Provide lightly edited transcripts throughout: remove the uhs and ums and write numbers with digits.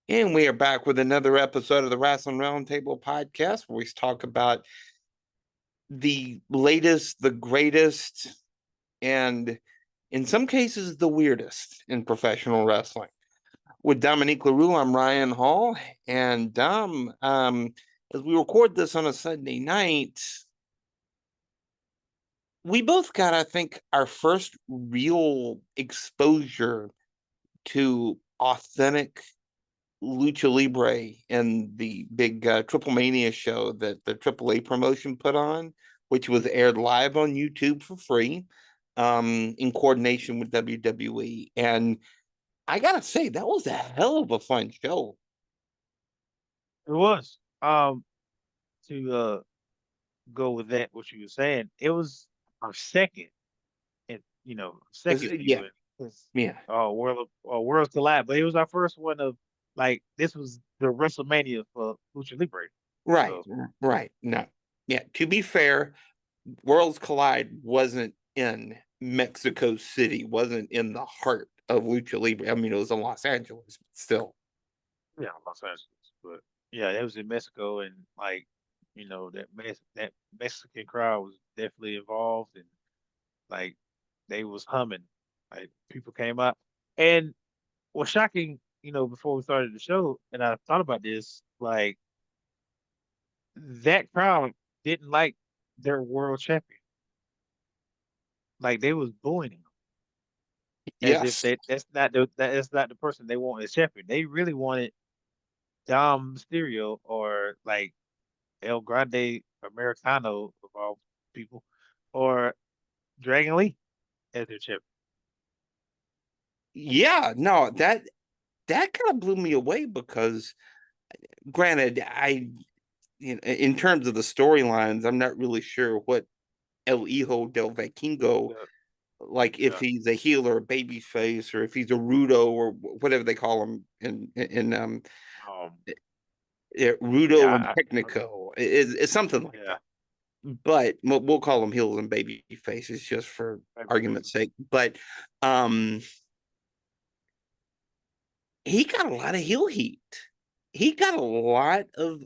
And we are back with another episode of the Wrasslin Wroundtable podcast, where we talk about the latest, the greatest, and in some cases, the weirdest in professional wrestling. With Dominique LaRue, I'm Ryan Hall. And Dom, as we record this on a Sunday night, we both got, I think, our first real exposure to authentic lucha libre and the big Triplemania show that the AAA promotion put on, which was aired live on YouTube for free, in coordination with WWE. And I gotta say, that was a hell of a fun show. It was. To go with that, what you were saying, it was our second, and second Yeah, viewing because yeah, Worlds Collide, but it was our first one of like this was the WrestleMania for Lucha Libre. right, So right. No, yeah. To be fair, Worlds Collide wasn't in Mexico City, wasn't in the heart of lucha libre. I mean, it was in Los Angeles, but still. yeah, Los Angeles, but yeah, it was in Mexico, and like that Mexican crowd was definitely involved, and like they was humming, like people came up, and what's shocking, before we started the show, and I thought about this, like that crowd didn't like their world champion. Like they was booing him as if Yes. that's not the person they want as champion. They really wanted Dom Mysterio or like El Grande Americano of all people, or Dragon Lee as their champion. Yeah, no, that kind of blew me away because granted, in terms of the storylines, I'm not really sure what El Hijo del Vikingo, Yeah, like if yeah. he's a heel or a baby face or if he's a rudo or whatever they call him in Um, rudo and yeah, technico. It's something like yeah, that. But we'll call them heels and baby faces just for baby argument's faces. sake. But um he got a lot of heel heat. He got a lot of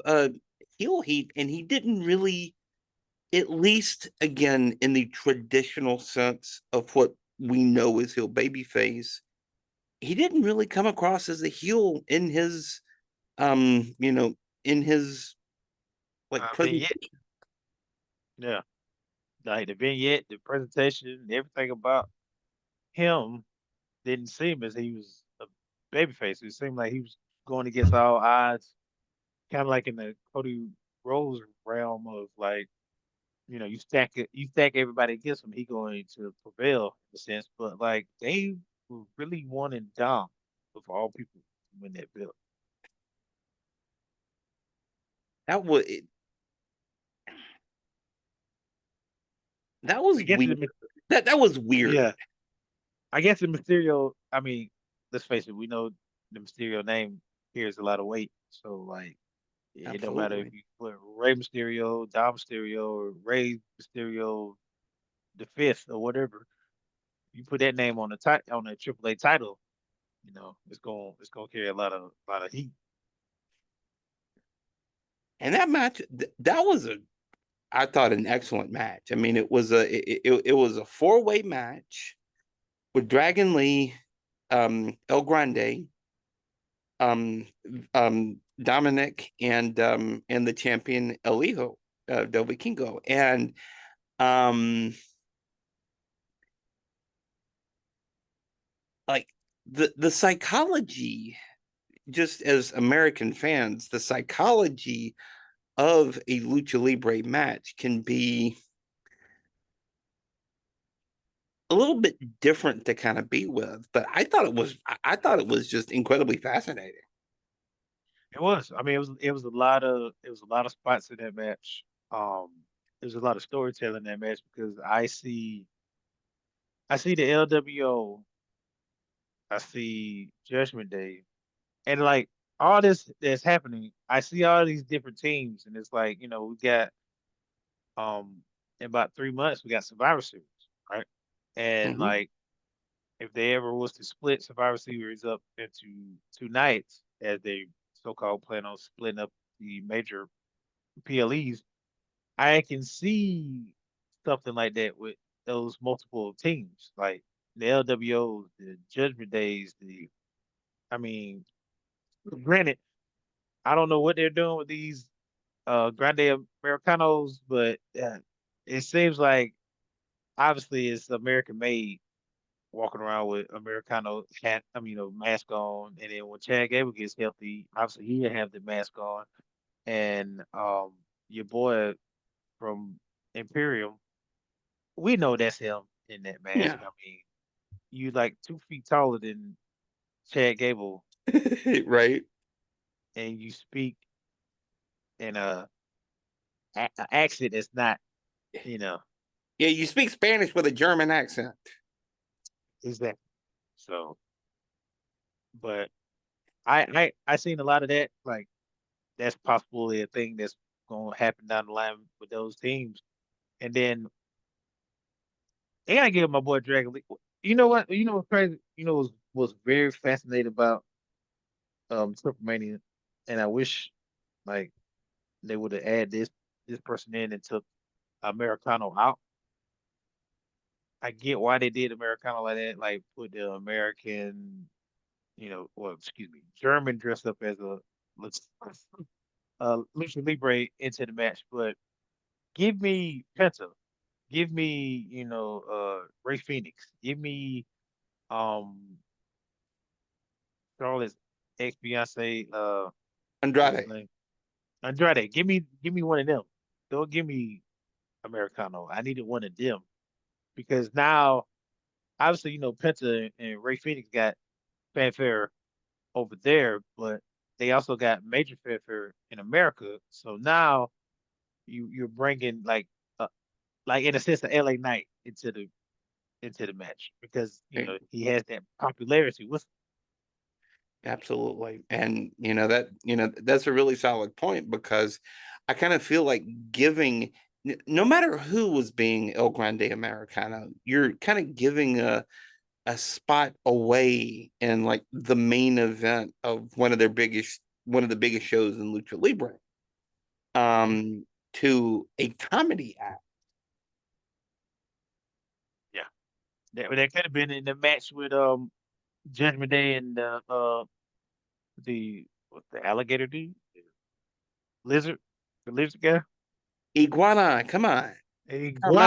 heel heat, and he didn't really, at least again in the traditional sense of what we know as heel babyface, he didn't really come across as a heel in his in his like Vignette. presentation. Yeah, like the vignette, the presentation, everything about him didn't seem as he was a babyface. It seemed like he was going against all odds, kind of like in the Cody Rhodes realm of like, you stack everybody against him, he going to prevail in a sense. But like they were really wanting Dom of all people to win that belt. That was that was I guess weird. That was weird. yeah, I guess the Mysterio. I mean, let's face it, we know the Mysterio name carries a lot of weight. So like, it don't matter if Absolutely. you put Rey Mysterio, Dom Mysterio, or Rey Mysterio the fifth or whatever. You put that name on the on the AAA title, it's gonna carry a lot of heat. And that match, that was a, I thought, an excellent match. I mean, it was a four-way match with Dragon Lee, El Grande, um, Dominic, and the champion El Hijo del Vikingo, and um, like the psychology, just as American fans, the psychology of a lucha libre match can be a little bit different to kind of be with, but I thought it was just incredibly fascinating. It was. I mean, it was a lot of spots in that match. There was a lot of storytelling in that match because I see the LWO, I see Judgment Day, and like all this that's happening, I see all these different teams, and it's like we got um in about 3 months we got Survivor Series, right? And Mm-hmm. like if they ever was to split Survivor Series up into two nights, as they so-called plan on splitting up the major PLEs, I can see something like that with those multiple teams, like the LWOs, the Judgment Days. I mean, granted, I don't know what they're doing with these Grande Americanos, but it seems like obviously it's American made, walking around with Americano hat, mask on, and then when Chad Gable gets healthy, obviously he'll have the mask on, and your boy from Imperium, we know that's him in that mask. Yeah. I mean, you like 2 feet taller than Chad Gable, Right. and you speak in a accent that's not, you know, Yeah, you speak Spanish with a German accent. exactly. So, but I seen a lot of that. Like that's possibly a thing that's gonna happen down the line with those teams. And then they gotta give my boy Dragon Lee. You know what? You know what's crazy? You know was very fascinated about Triplemania, and I wish like they would have added this person in and took Americano out. I get why they did Americano like that, like put the American, well, excuse me, German dressed up as a Lucha Libre into the match, but give me Penta, give me, Ray Phoenix, give me um Charlotte's ex fiance, what's his Andrade. name? Andrade. Give me one of them. Don't give me Americano. I needed one of them because now obviously, Penta and Ray Phoenix got fanfare over there, but they also got major fanfare in America. So now you're bringing like in a sense the LA Knight into the match because Right. he has that popularity with. Absolutely. And that's a really solid point because I kind of feel like giving no matter who was being El Grande Americano, you're kind of giving a spot away in like the main event of one of the biggest shows in Lucha Libre. Mhm. To a comedy act. Yeah, that could have been in the match with Judgment Day and the alligator dude, lizard, the lizard guy, Iguana, come on. Come on.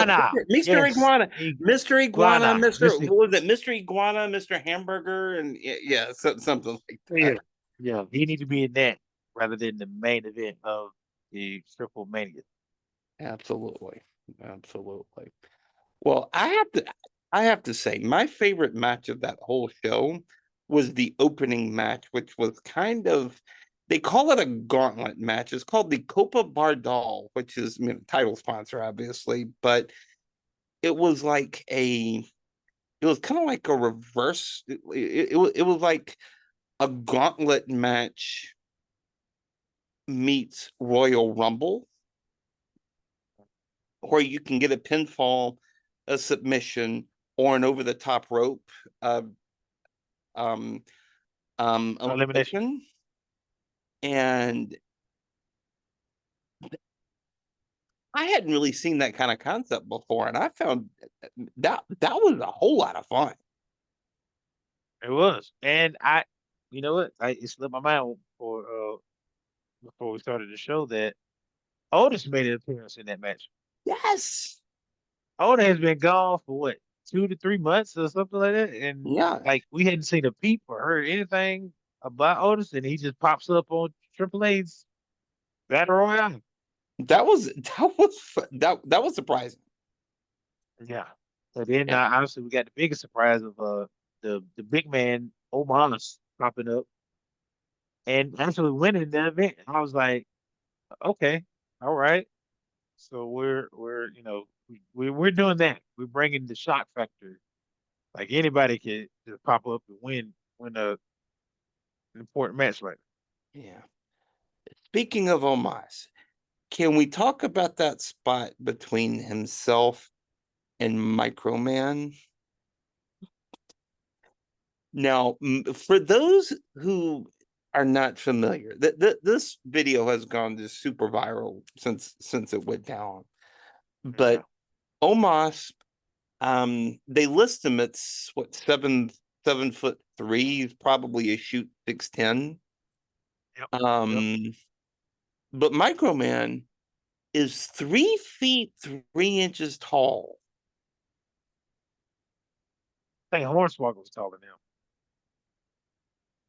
iguana. Mr. Yes, Iguana, Mr. Iguana, iguana. Mr. Missy. What was it? Mr. Iguana, Mr. Hamburger, and yeah, something like Yeah, that. yeah. He need to be in that rather than the main event of the Triple Mania. Absolutely. Absolutely. Well, I have to say, my favorite match of that whole show was the opening match, which was kind of they call it a gauntlet match. It's called the Copa Bardal, which is title sponsor, obviously, but it was like it was kind of like a reverse. It was like a gauntlet match meets Royal Rumble, where you can get a pinfall, a submission, or an over the top rope uh, um, Elimination. elimination. And I hadn't really seen that kind of concept before, and I found that was a whole lot of fun. It was, and you know what? It slipped my mind before we started the show that Otis made an appearance in that match. Yes, Otis has been gone for what 2 to 3 months or something like that, and yeah, like we hadn't seen a peep or heard anything about Otis, and he just pops up on Triple A's Battle Royale. that was surprising. Yeah. So then, Yeah, honestly, we got the biggest surprise of the big man Omos popping up and actually winning the event. I was like, okay, all right. So we're we're doing that. We're bringing the shock factor. Like anybody can just pop up and win an important match like yeah. Speaking of Omos, can we talk about that spot between himself and Microman? Now, for those who are not familiar, this video has gone just super viral since it went down. Yeah. But Omos, they list him at what 7'3", probably a shoot 6'10". Yep. Yep. But Microman is 3 feet 3 inches tall. I think Hornswoggle was taller than him.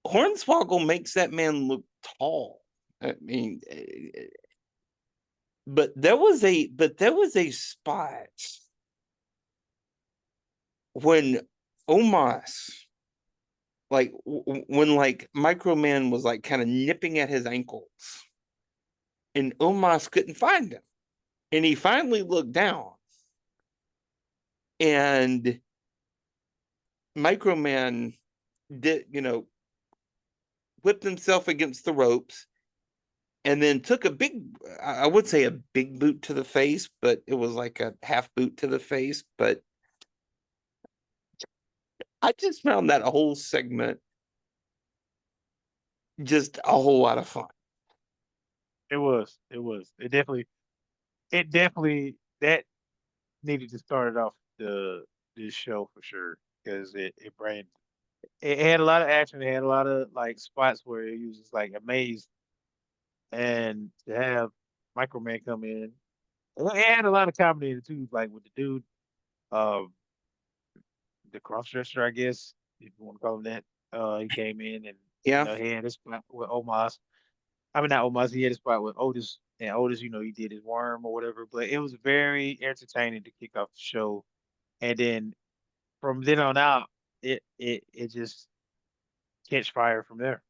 Hornswoggle makes that man look tall. I mean, but there was a spot when Omos, like when like Microman was like kind of nipping at his ankles, and Omos couldn't find him, and he finally looked down, and Microman did, whipped himself against the ropes, and then took a big, I would say a big boot to the face, but it was like a half boot to the face. But I just found that whole segment just a whole lot of fun. It was. It was. It definitely that needed to start it off this show for sure because it had a lot of action. It had a lot of like spots where he was just like amazed, and to have Microman come in, it had a lot of comedy in it too, like with the dude, um, the crossdresser, I guess if you want to call him that. He came in and Yeah, he had his spot with Omos. I mean, not Omos. He had his spot with Otis, and Otis, he did his worm or whatever. But it was very entertaining to kick off the show, and then from then on out, it just catch fire from there.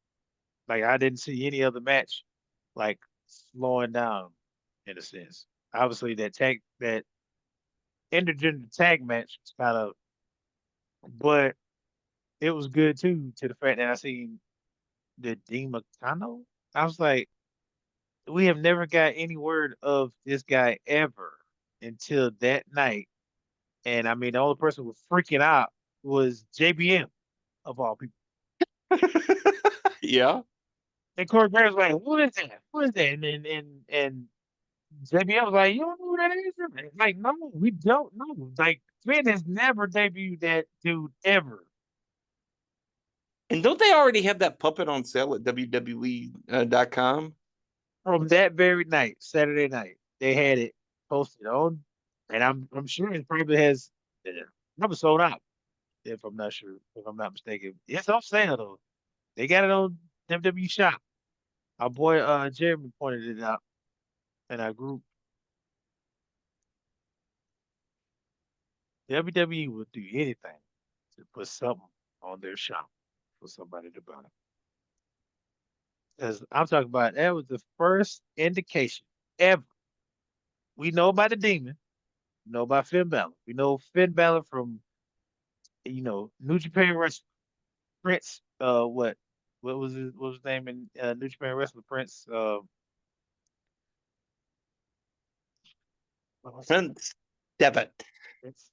Like I didn't see any other match like slowing down in a sense. Obviously, that intergender tag match was kind of, but it was good too. To the fact that I seen the Dean McConnell, I was like, we have never got any word of this guy ever until that night. And I mean, the only person who was freaking out was JBM of all people. yeah. And Corey Graves was like, "What is that? What is that?" And JBL was like, "You don't know who that is?" Like, no, we don't know. Like, Finn has never debuted that dude ever. And don't they already have that puppet on sale at WWE.com? From that very night, Saturday night, they had it posted on, and I'm sure it probably has probably sold out. If I'm not mistaken, it's on sale though. They got it on WWE Shop. Our boy Jeremy pointed it out in our group. WWE will do anything to put something on their shop for somebody to buy. Because I'm talking about that was the first indication ever. We know about the demon, we know about Finn Balor. We know Finn Balor from New Japan Wrestling Prince. What was his name in New Japan Wrestling Prince? What was it? Prince Devitt. Prince.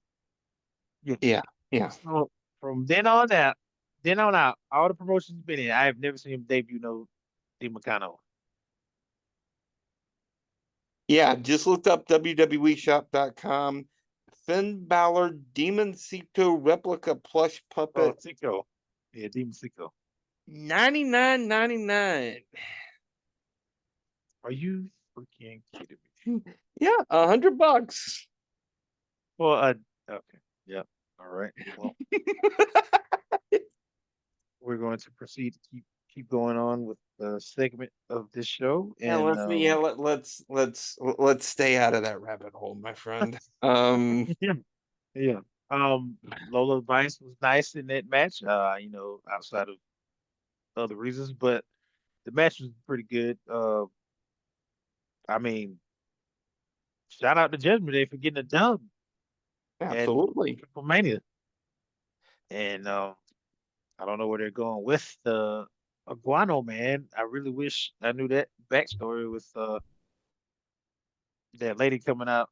Yeah. Yeah, yeah. So from then on out, all the promotions been in, I have never seen him debut no Dean McConnell. Yeah, just looked up WWEshop.com. Finn Balor Demon Sito replica plush Oh, puppet, Tico. Yeah, Demon Tico. $99.99. Are you freaking kidding Yeah, $100. me? Well, okay. Yep. All right. Well, we're going to proceed to keep going on with the segment of this show, And and let's stay out of that rabbit hole, my friend. yeah, yeah. Lola Vice was nice in that match. Outside of other reasons, but the match was pretty good. I mean, shout out to Judgment Day for getting a dub at Absolutely. Triplemania. And I don't know where they're going with the Iguano man. I really wish I knew that backstory with that lady coming out.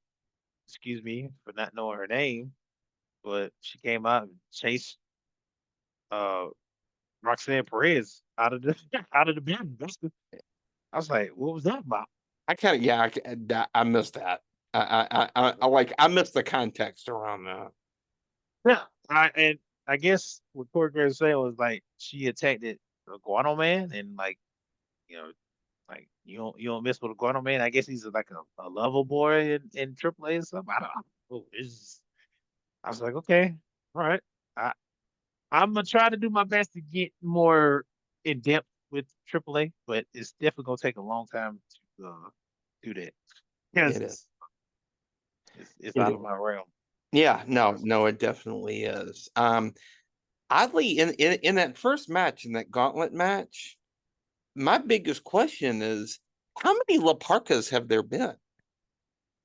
Excuse me for not knowing her name, but she came out and chased uh Roxanne Perez out of the out of the building. I was like, what was that about? I kind of yeah, I missed that. I missed the context around that. Yeah, and I guess what Corey Graves said was like she attacked it a Guano man, and like you know, like you don't mess with a Guano man. I guess he's like a level boy in AAA or something. I don't know. I was like, okay, all right. I I'm gonna try to do my best to get more in depth with AAA, but it's definitely gonna take a long time to do that because It is. it's It out is. of my realm. Yeah, Uh, no, it definitely is. Oddly, in that first match, in that gauntlet match, my biggest question is how many La Parkas have there been?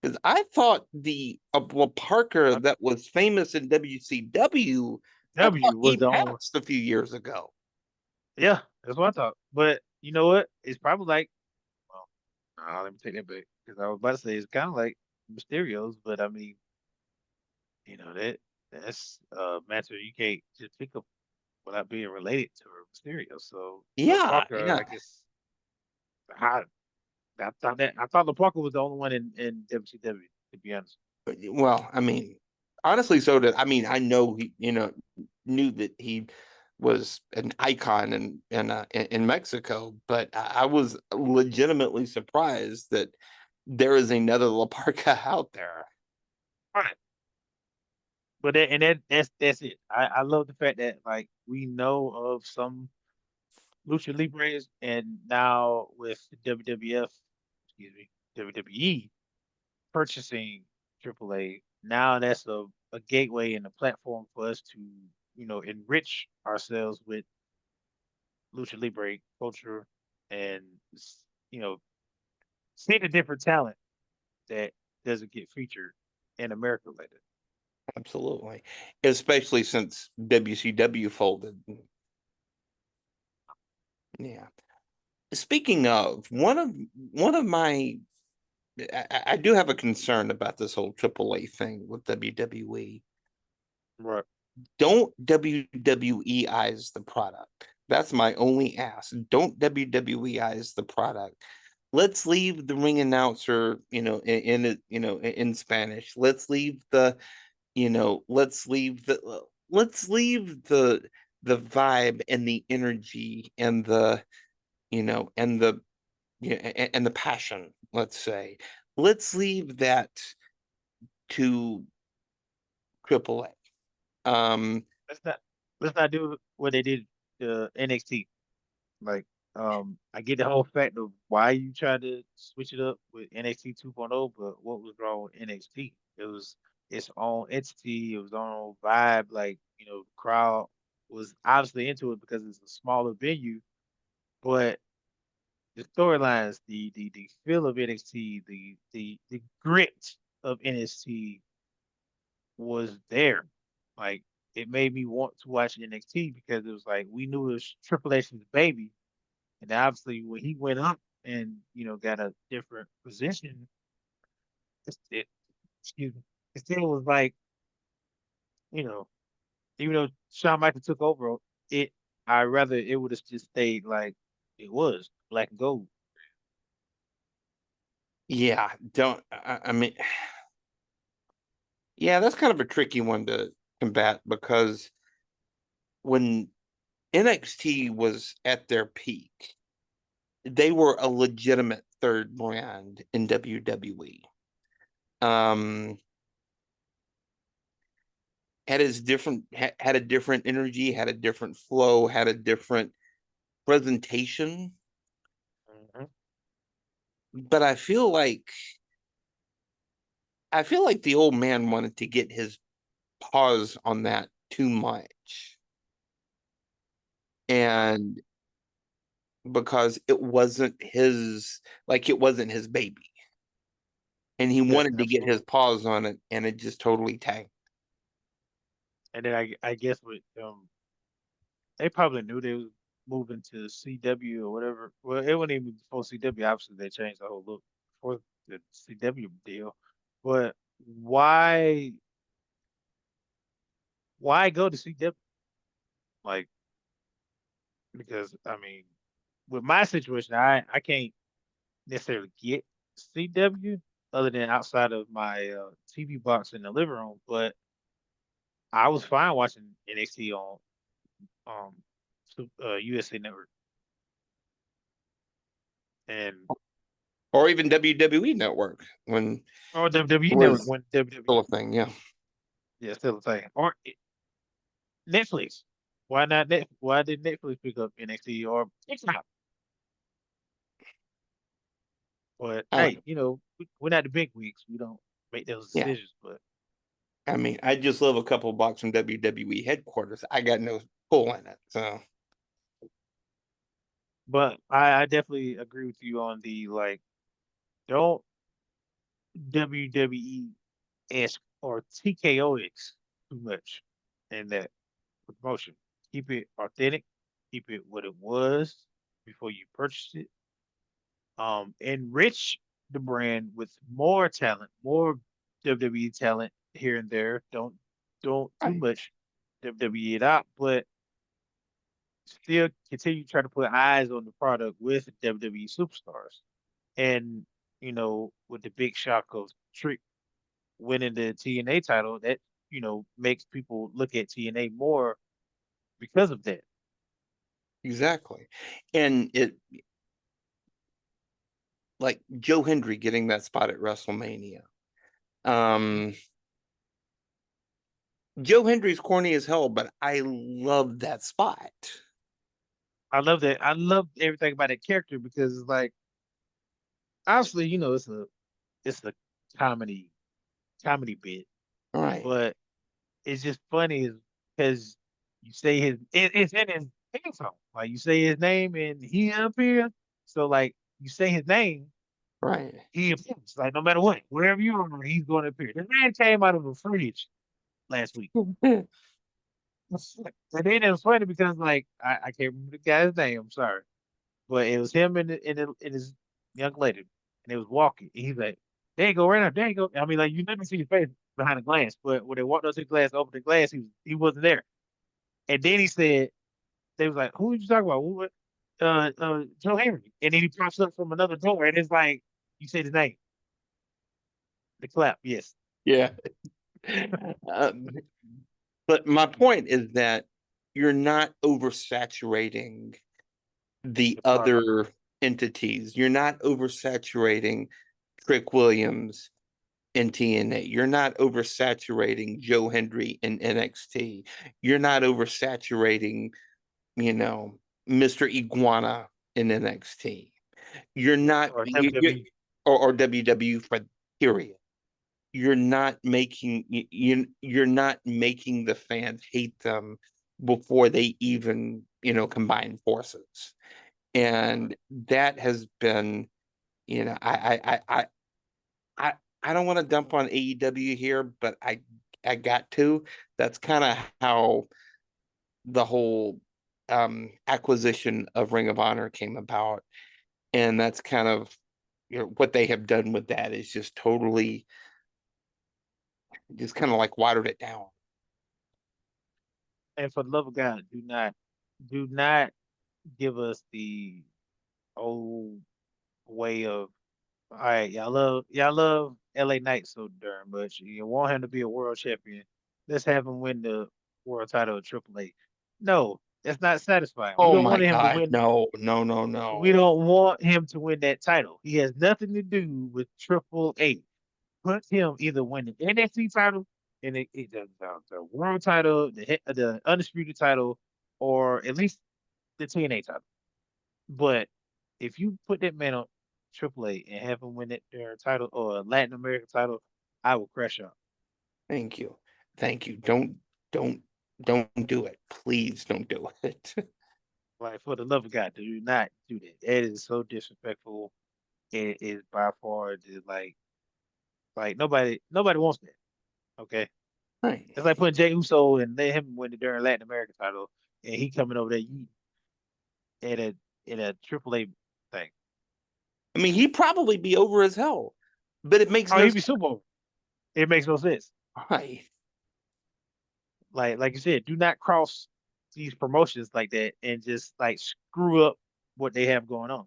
Because I thought the La Parka that was famous in WCW, I thought W was he the only one. passed a few years ago. Yeah, that's what I thought. But you know what? It's probably like, well, let me take that back because I was about to say it's kind of like Mysterio's, but I mean, that's a matter you can't just pick up without being related to Mysterio. So the Yeah, Parker, yeah. I guess, I I thought the Parker was the only one in WCW. To be honest, Well, I mean, honestly, so did I mean, I know he, knew that he was an icon in Mexico, but I was legitimately surprised that there is another La Parca out there. all right. But that's it. I love the fact that like we know of some Lucha Libres, and now with WWF, excuse me, WWE purchasing AAA, now that's a gateway and a platform for us to, enrich ourselves with Lucha Libre culture and, you know, see the different talent that doesn't get featured in America later. Absolutely, especially since WCW folded. Yeah. Speaking of one of my, I do have a concern about this whole AAA thing with WWE. Right. Don't WWE-ize the product. That's my only ask. Don't WWE-ize the product. Let's leave the ring announcer, in Spanish. Let's leave the vibe and the energy and the, and the and the passion, let's say. Let's leave that to AAA. Let's not let's not do what they did to NXT. Like, I get the whole fact of why you tried to switch it up with NXT 2.0, but what was wrong with NXT? It was its own entity, it was own vibe. Like, the crowd was obviously into it because it's a smaller venue, but the storylines, the feel of NXT, the grit of NXT was there. Like, it made me want to watch NXT because it was like we knew it was Triple H's baby. And obviously, when he went up and got a different position, it excuse me, it still was like you know, even though Shawn Michaels took over, it I rather it would have just stayed like it was black and gold. yeah, don't I mean, yeah, that's kind of a tricky one to combat because when NXT was at their peak, they were a legitimate third brand in WWE. Um, had a different energy, had a different flow, had a different presentation. Mhm. But I feel like the old man wanted to get his paws on that too much. And because it wasn't his baby. And he Yeah, wanted to get his absolutely. paws on it, and it just totally tanked. And then I guess with they probably knew they was moving to CW or whatever. Well, it wasn't even before CW. Obviously, they changed the whole look for the CW deal. But why why go to CW? Like because I mean, with my situation, I can't necessarily get CW other than outside of my TV box in the living room, but I was fine watching NXT on um USA Network and or even WWE Network when or it WWE Network was when still WWE, a thing. Yeah, yeah, still a thing, or Netflix. Why did Netflix pick up NXT or TikTok? But uh, hey, we're not the big wigs. We don't make those yeah. decisions. But I mean, I just live a couple blocks from WWE headquarters. I got no pull in it, so I definitely agree with you on the like don't WWE-esque or TKO-X too much in that promotion. Keep it authentic. Keep it what it was before you purchased it. Enrich the brand with more talent, more WWE talent here and there. Don't too right, much WWE it out, but still continue to try to put eyes on the product with WWE superstars. And with the big shock of Trick winning the TNA title, that makes people look at TNA more because of that. exactly. And it like Joe Hendry getting that spot at WrestleMania. Mhm. Um, Joe Hendry's corny as hell, but I love that spot. I love that. I love everything about that character because it's like obviously it's a comedy comedy bit, Right, but it's just funny because you say it's in his theme song. Like you say his name and he appears. So like you say his name, right. he appears. Like no matter what, wherever you are, he's going to appear. The man came out of a fridge last week. And then it was funny because like I can't remember the guy's name. I'm sorry, but it was him and his young lady, and they was walking. And he's like, "There you go, right now. There you go." I mean, like you never see his face behind the glass, but when they walked up to the glass, opened the glass, he wasn't there. And then he said, "They was like, who did you talk about? Who? Joe Henry." And then he pops up from another door, and it's like, "You said his name." The clap, yes. Yeah. Um, but my point is that you're not oversaturating the The product. other entities. You're not oversaturating Trick Williams in TNA. You're not oversaturating Joe Hendry in NXT. You're not oversaturating, you know, Mr. Iguana in NXT. You're not Or WWE. or WW for period. You're not making you're not making the fans hate them before they even, combine forces. And that has been, you know, I I don't want to dump on AEW here, but I got to. That's kind of how the whole acquisition of Ring of Honor came about, and that's kind of, what they have done with that is just totally just kind of like watered it down. And for the love of God, do not give us the old way of all right, y'all love LA Knight so darn much. You want him to be a world champion. Let's have him win the world title of AAA. No, that's not satisfying. We Oh don't my want him to God, win. no, no, no, We no. don't want him to win that title. He has nothing to do with AAA. Put him either win the NXT title and the world title, the undisputed title, or at least the TNA title. But if you put that man on AAA and have him win that their title or a Latin American title, I will crash out. Thank you. Thank you. Don't don't do it. Please don't do it. Like for the love of God, do not do that. That is so disrespectful. It is by far the like nobody wants that. Okay, Right. it's like putting Jey Uso and let him win the during Latin American title, and he coming over there you at a AAA thing. I mean, he'd probably be over as hell, but it makes Oh, no he'd sense. be Super Bowl. It makes no sense. Right. Like you said, do not cross these promotions like that and just like screw up what they have going on.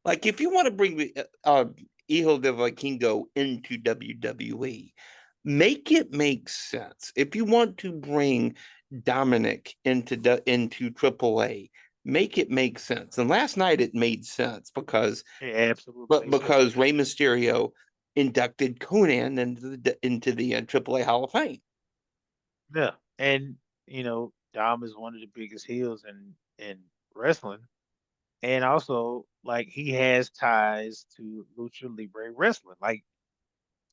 Like if you want to bring Hijo del Vikingo into WWE, make it make sense. If you want to bring Dominic into AAA, make it make sense. And last night it made sense because It absolutely but makes sense. because Rey Mysterio inducted Conan into the AAA Hall of Fame. Yeah, and Dom is one of the biggest heels in wrestling, and also like he has ties to Lucha Libre wrestling. Like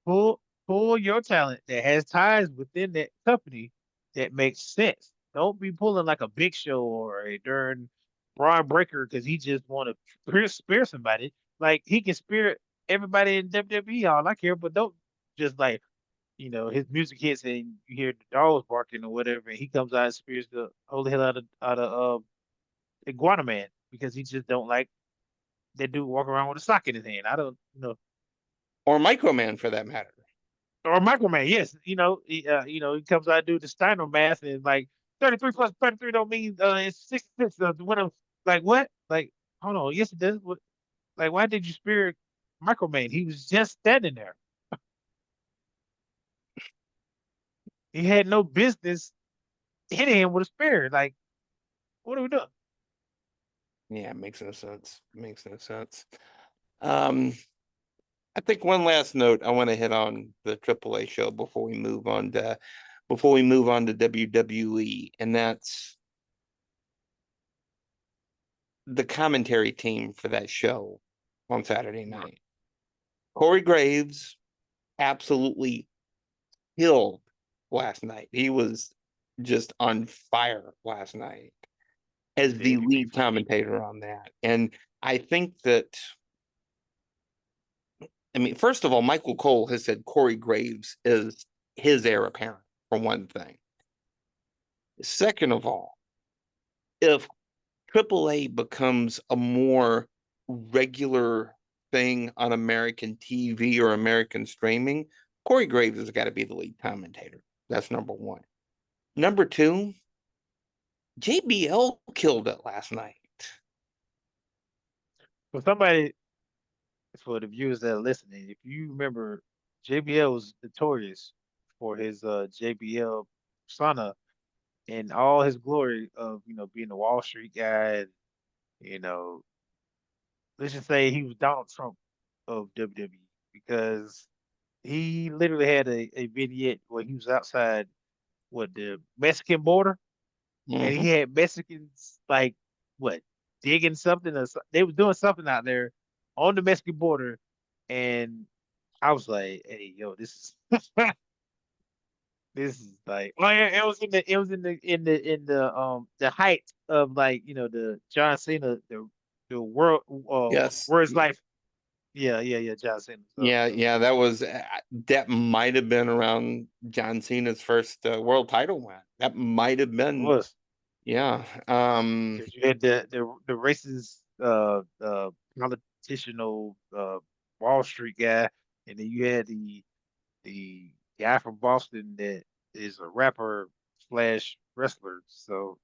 pull pull your talent that has ties within that company that makes sense. Don't be pulling like a Big Show or a darn Braun Breaker because he just want to spear somebody. Like he can spear everybody in WWE all I care, but don't just like his music hits and you hear the dogs barking or whatever, and he comes out and spears the holy hell out of Iguana Man because he just don't like that dude walking around with a sock in his hand. I don't, Or Microman for that matter. or Microman. Yes, he comes out and do the Steiner math and like 33 plus 33 don't mean it's 66. When I'm like what? Like hold on, yes it does. What? Like why did you spear Microman? He was just standing there. He had no business hitting him with a spear. Like what are we doing? Yeah, it makes no sense. It makes no sense. Um, I think one last note I want to hit on the AAA show before we move on to WWE, and that's the commentary team for that show on Saturday night. Corey Graves absolutely killed last night. He was just on fire last night as the Babyface lead for sure. commentator on that. And I think that, I mean, first of all, Michael Cole has said Corey Graves is his heir apparent, for one thing. Second of all, if AAA becomes a more regular thing on American TV or American streaming, Corey Graves has got to be the lead commentator. That's number one. Number two, JBL killed it last night. For somebody, for the viewers that are listening, if you remember, JBL was notorious for his JBL persona and all his glory of being the Wall Street guy. And, you know, let's just say he was Donald Trump of WWE because he literally had a vignette where he was outside the Mexican border and he Mm-hmm. had Mexicans like what digging something or they was doing something out there on the Mexican border, and I was like, hey, yo, this is this is like oh yeah, it was in the height of like the John Cena the Yes. world's life. Yeah, John Cena. So Yeah. That might have been around John Cena's first world title win. That might have it been, was yeah. because you had the racist politicianal Wall Street guy, and then you had the guy from Boston that is a rapper slash wrestler. So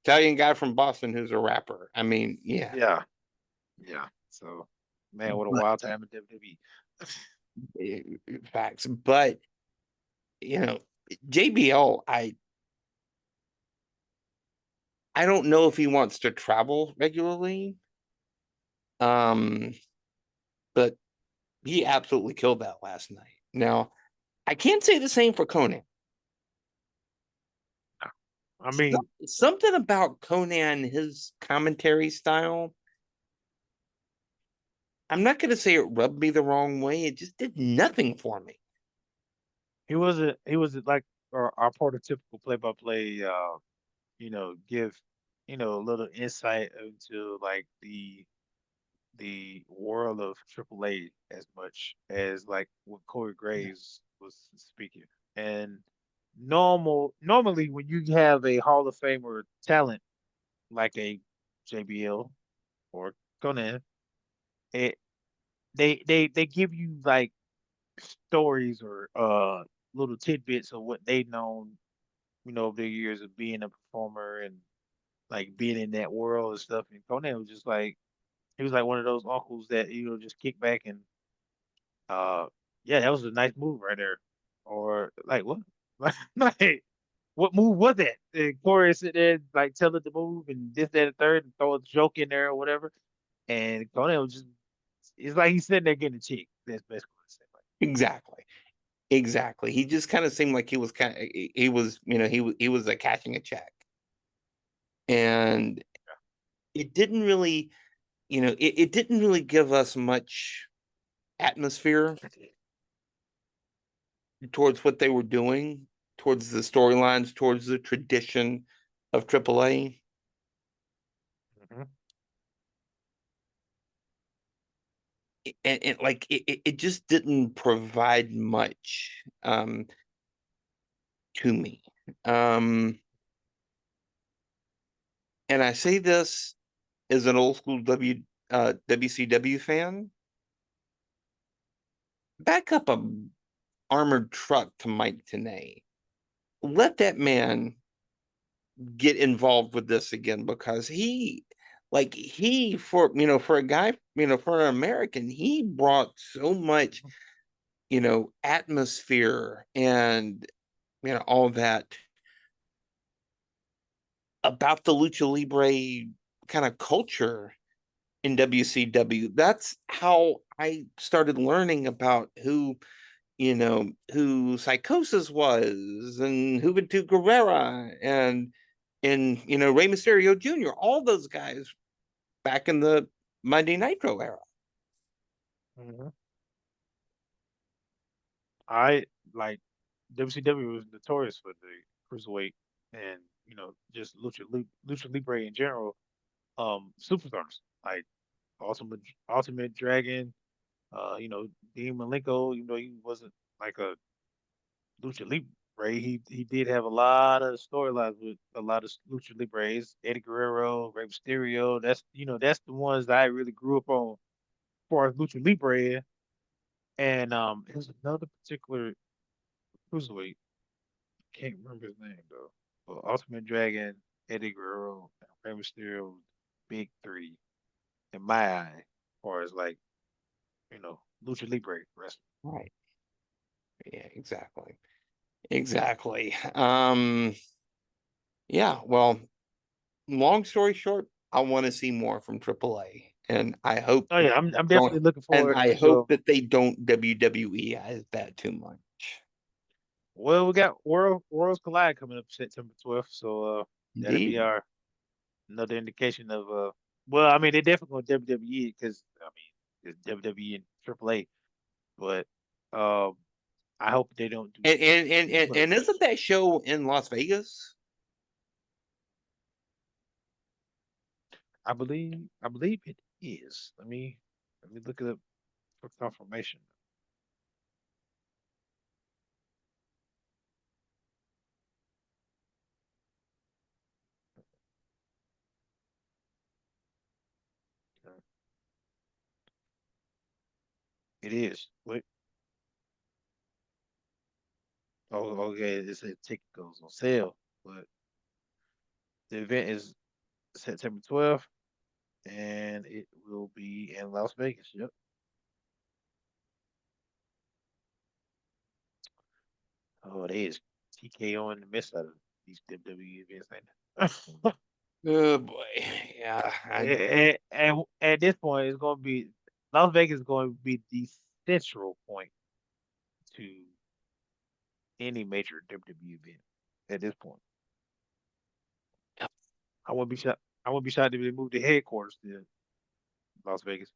Italian guy from Boston who's a rapper. I mean, yeah. yeah, yeah. So man, what a But wild time in WWE. facts. But you know, JBL, I don't know if he wants to travel regularly. Um, but he absolutely killed that last night. Now, I can't say the same for Conan. I mean, Something about Conan, his commentary style, I'm not going to say it rubbed me the wrong way. It just did nothing for me. he was like our prototypical play by play. Give a little insight into like the world of AAA as much as like what Corey Graves was speaking. And normally when you have a Hall of Famer talent like a JBL or Conan, it they give you like stories or little tidbits of what they've known, over their years of being a performer and like being in that world and stuff. And Conan was just like he was like one of those uncles that just kick back and uh yeah, that was a nice move right there. Or like what? Like what move was that? And Corey sit there and, like tell it to move and this, that, and third and throw a joke in there or whatever. And Conan was just it's like he's sitting there getting a cheek. That's basically what it's Exactly. Exactly. He just kind of seemed like he was kind of he was, he was cashing a check. And it didn't really, it didn't really give us much atmosphere like. towards what they were doing, towards the storylines, towards the tradition of AAA. Mhm. And like it just didn't provide much to me. And I say this as an old school WCW fan. Back up a armored truck to Mike Tenay. Let that man get involved with this again, because he for a guy, for an American, he brought so much, atmosphere and all that about the lucha libre kind of culture in WCW. That's how I started learning about who Psychosis was, and Juventud Guerrera, and Rey Mysterio Jr., all those guys back in the Monday Nitro era. Mhm. I like WCW was notorious for the cruiserweight and just lucha libre in general. Superstars like Ultimate Dragon. Dean Malenko. He wasn't like a lucha libre. He did have a lot of storylines with a lot of lucha libres. Eddie Guerrero, Rey Mysterio. That's the ones that I really grew up on as far as lucha libre. And there's another particular cruiserweight. Can't remember his name though. But Ultimate Dragon, Eddie Guerrero, and Rey Mysterio, big three in my eye, as far as like lucha libre wrestling. Right. Yeah, exactly. Exactly. Yeah, well, long story short, I want to see more from AAA. And I hope Oh that yeah, they I'm don't definitely looking and forward I to. hope that they don't WWE-ize that too much. Well, we got Worlds Collide coming up September 12th, so that'll be Indeed. our another indication of Well, I mean they definitely going WWE because I mean it's WWE and AAA, but um I hope they don't do too much. And isn't that show in Las Vegas? I believe it is. Let me look it up for confirmation. It is. Wait. Oh, okay. It says ticket goes on sale, but the event is September 12th, and it will be in Las Vegas. Yep. Oh, they is TKO in the midst of these WWE events. Ain't they? Oh boy. Yeah. And at this point, it's going to be Las Vegas is going to be the central point to any major WWE event at this point. I wouldn't be shocked. I wouldn't be shocked if they moved the headquarters to Las Vegas.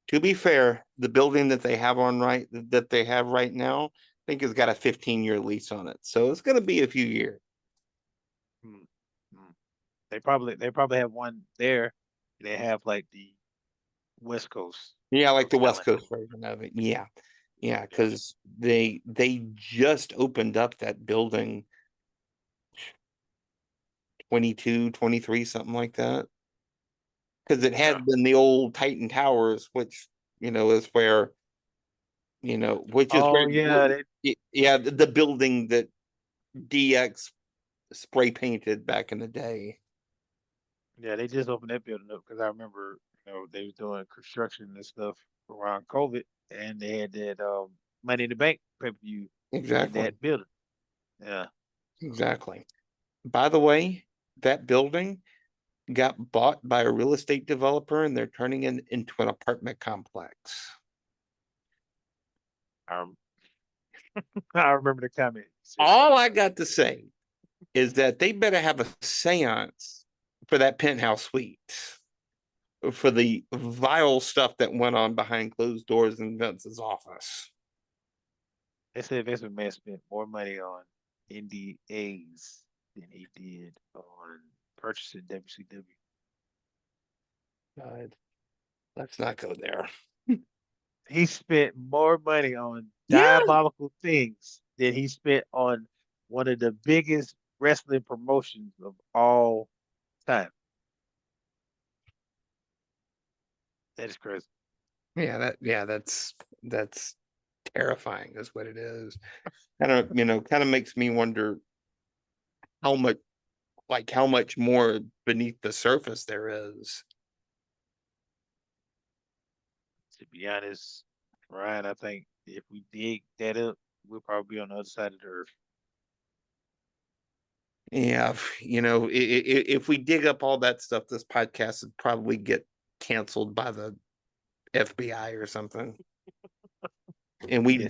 To be fair, the building that they have right now, I think has got a 15-year lease on it. So it's gonna be a few years. Hmm. Hmm. They probably have one there. They have like the West Coast Yeah, like of the West selling. Coast version of it. Yeah. Yeah, Yeah. because they just opened up that building 22, 23, something like that. Because it Yeah. had been the old Titan Towers, which, is where, which is where, Oh yeah. yeah, the building that DX spray painted back in the day. Yeah, they just opened that building up because I remember, they was doing construction and stuff around COVID, and they had that Money in the Bank pay-per-view in Exactly. that building. Yeah. So Exactly. By the way, that building got bought by a real estate developer and they're turning it into an apartment complex. I I remember the comment you said about All it. I got to say is that they better have a seance for that penthouse suite for the vile stuff that went on behind closed doors in Vince's office. They said Vince McMahon spent more money on NDAs than he did on purchasing WCW. God, let's not go there. He spent more money on Yeah. diabolical things than he spent on one of the biggest wrestling promotions of all time. That is crazy. That's terrifying is what it is. Kind of makes me wonder how much how much more beneath the surface there is. To be honest, Ryan, I think if we dig that up, we'll probably be on the other side of the earth. Yeah, if we dig up all that stuff, this podcast would probably get canceled by the FBI or something, and Yes, we'd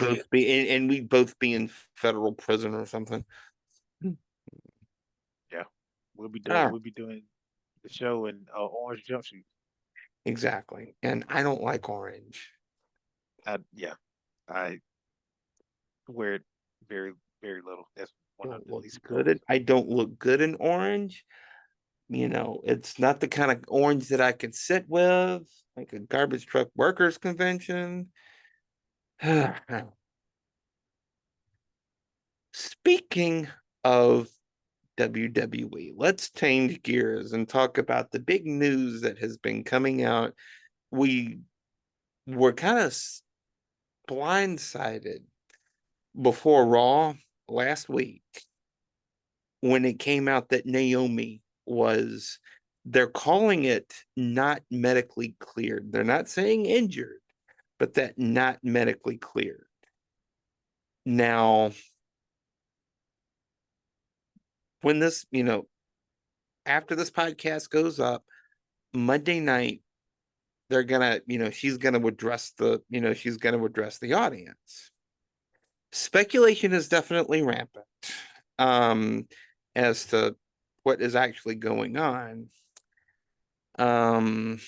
both be in federal prison or something. yeah. Ah, We'll be doing the show in orange jumpsuit. exactly. And I don't like orange. Yeah, I wear it very, very little. That's one of Don't the look least good. colors. I don't look good in orange. It's not the kind of orange that I could sit with, like a garbage truck workers convention. Speaking of WWE, let's change gears and talk about the big news that has been coming out. We were kind of blindsided before Raw last week when it came out that Naomi was, they're calling it not medically cleared. They're not saying injured, but that not medically cleared. Now, when this, after this podcast goes up Monday night, they're gonna, she's gonna address the audience. Speculation is definitely rampant um, as to what is actually going on. Um,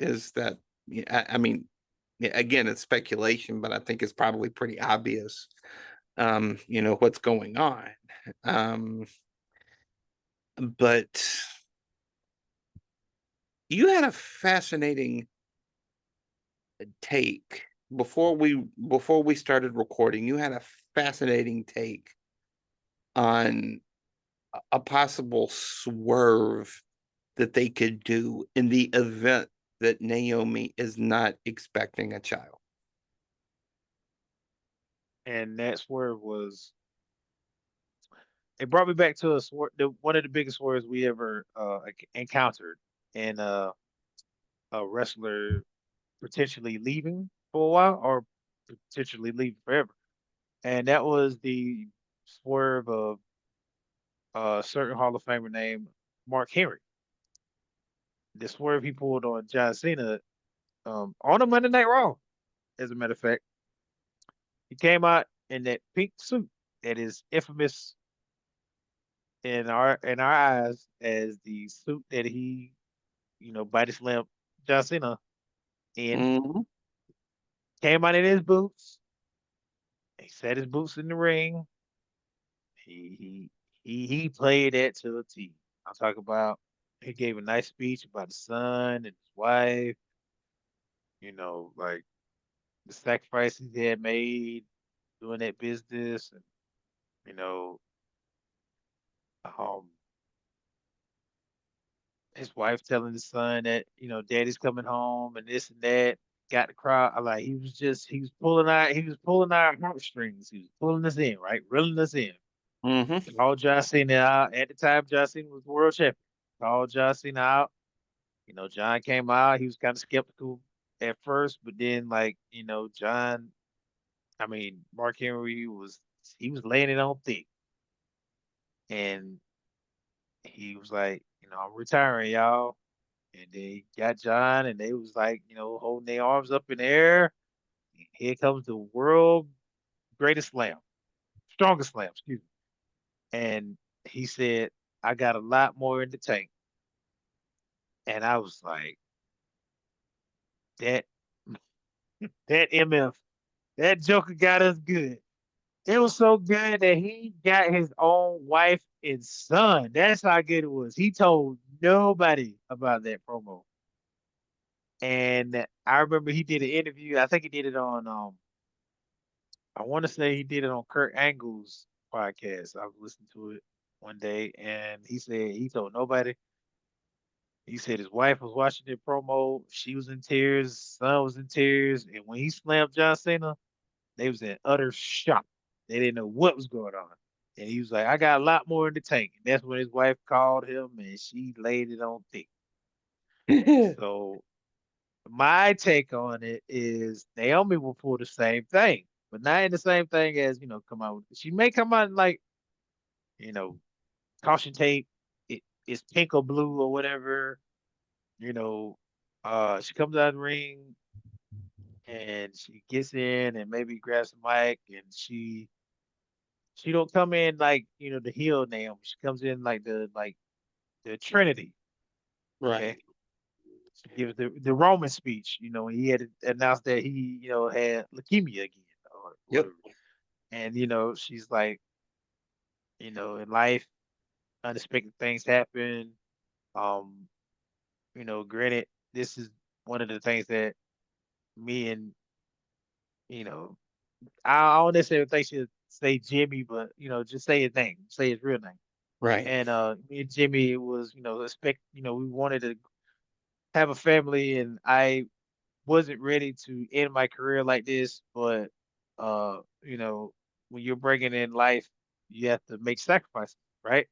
is that I mean, again, it's speculation, but I think it's probably pretty obvious. What's going on. Um, but you had a fascinating take before we started recording. You had a fascinating take on a possible swerve that they could do in the event that Naomi is not expecting a child. And that swerve was it brought me back to one of the biggest swerves we ever encountered in a wrestler potentially leaving for a while or potentially leaving forever. And that was the swerve of a certain Hall of Famer named Mark Henry. The swerve he pulled on John Cena on a Monday Night Raw. As a matter of fact, he came out in that pink suit that is infamous in our eyes as the suit that he, body slammed John Cena in. Mhm. Came out in his boots. He set his boots in the ring. He he played that to the T. I'm talking about he gave a nice speech about his son and his wife, like the sacrifices he had made doing that business and you know, um his wife telling his son that, daddy's coming home and this and that. Got the crowd. I like he was pulling our heartstrings. He was pulling us in, right? Reeling us in. Mm-hmm. Called John Cena out. At the time, John Cena was world champion. Called John Cena out. John came out. He was kind of skeptical at first, but then, like, Mark Henry was laying it on thick, and he was like, I'm retiring, y'all. And they got John, and they was like, holding their arms up in the air. Here comes the world greatest slam, strongest slam, excuse me. And he said, I got a lot more in the tank. And I was like, that that MF, that Joker got us good. It was so good that he got his own wife and son. That's how good it was. He told nobody about that promo. And I remember he did an interview. I think he did it on I want to say he did it on Kurt Angle's podcast. I was listening to it one day, and he said he told nobody. He said his wife was watching the promo. She was in tears. Son was in tears. And when he slammed John Cena, they was in utter shock. They didn't know what was going on. And he was like, I got a lot more in the tank. And that's when his wife called him and she laid it on thick. So my take on it is Naomi will pull the same thing, but not in the same thing as, come out. She may come out in like, you know, caution tape. It's pink or blue or whatever. You know, she comes out of the ring and she gets in and maybe grabs the mic and she don't come in like, the heel Naomi. She comes in like the Trinity. Right. Okay. She gives the Roman speech, when he had announced that he, had leukemia again or Yep. whatever. And, she's like, in life, unexpected things happen. Um, granted, this is one of the things that me and, you know, I don't necessarily think she'll say Jimmy, but just say his name, say his real name. Right. And me and Jimmy was, we wanted to have a family, and I wasn't ready to end my career like this. But when you're bringing in life, you have to make sacrifices, right?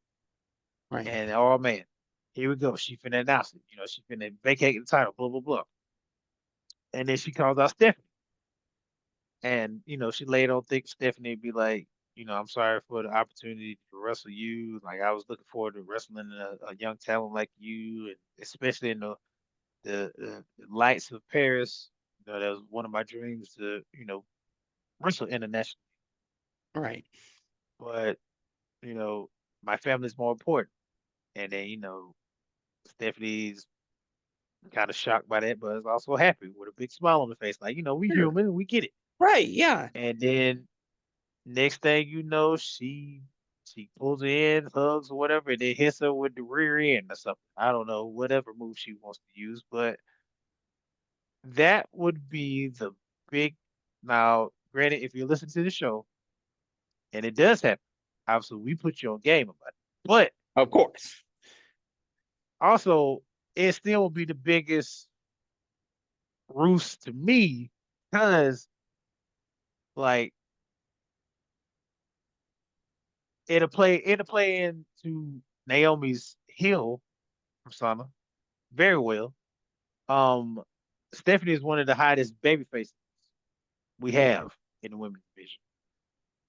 Right. And oh man, here we go. She finna announce it. She finna vacate the title. Blah blah blah. And then she calls out Stephanie. And, she laid on thick. Stephanie be like, I'm sorry for the opportunity to wrestle you. Like, I was looking forward to wrestling a young talent like you, and especially in the lights of Paris. That was one of my dreams to, wrestle internationally. Right. But, my family's more important. And then, Stephanie's kind of shocked by that, but is also happy with a big smile on the face. Like, we Sure. human, we get it. Right. Yeah. And then next thing you know, she pulls her in, hugs or whatever, and then hits her with the rear end or something. I don't know, whatever move she wants to use, but that would be the big. Now, granted, if you listen to the show, and it does happen, obviously we put you on game about it. But Of course. also, it still will be the biggest roost to me because, like, it'll play into Naomi's heel persona very well. Um, Stephanie is one of the hottest baby faces we have in the women's division.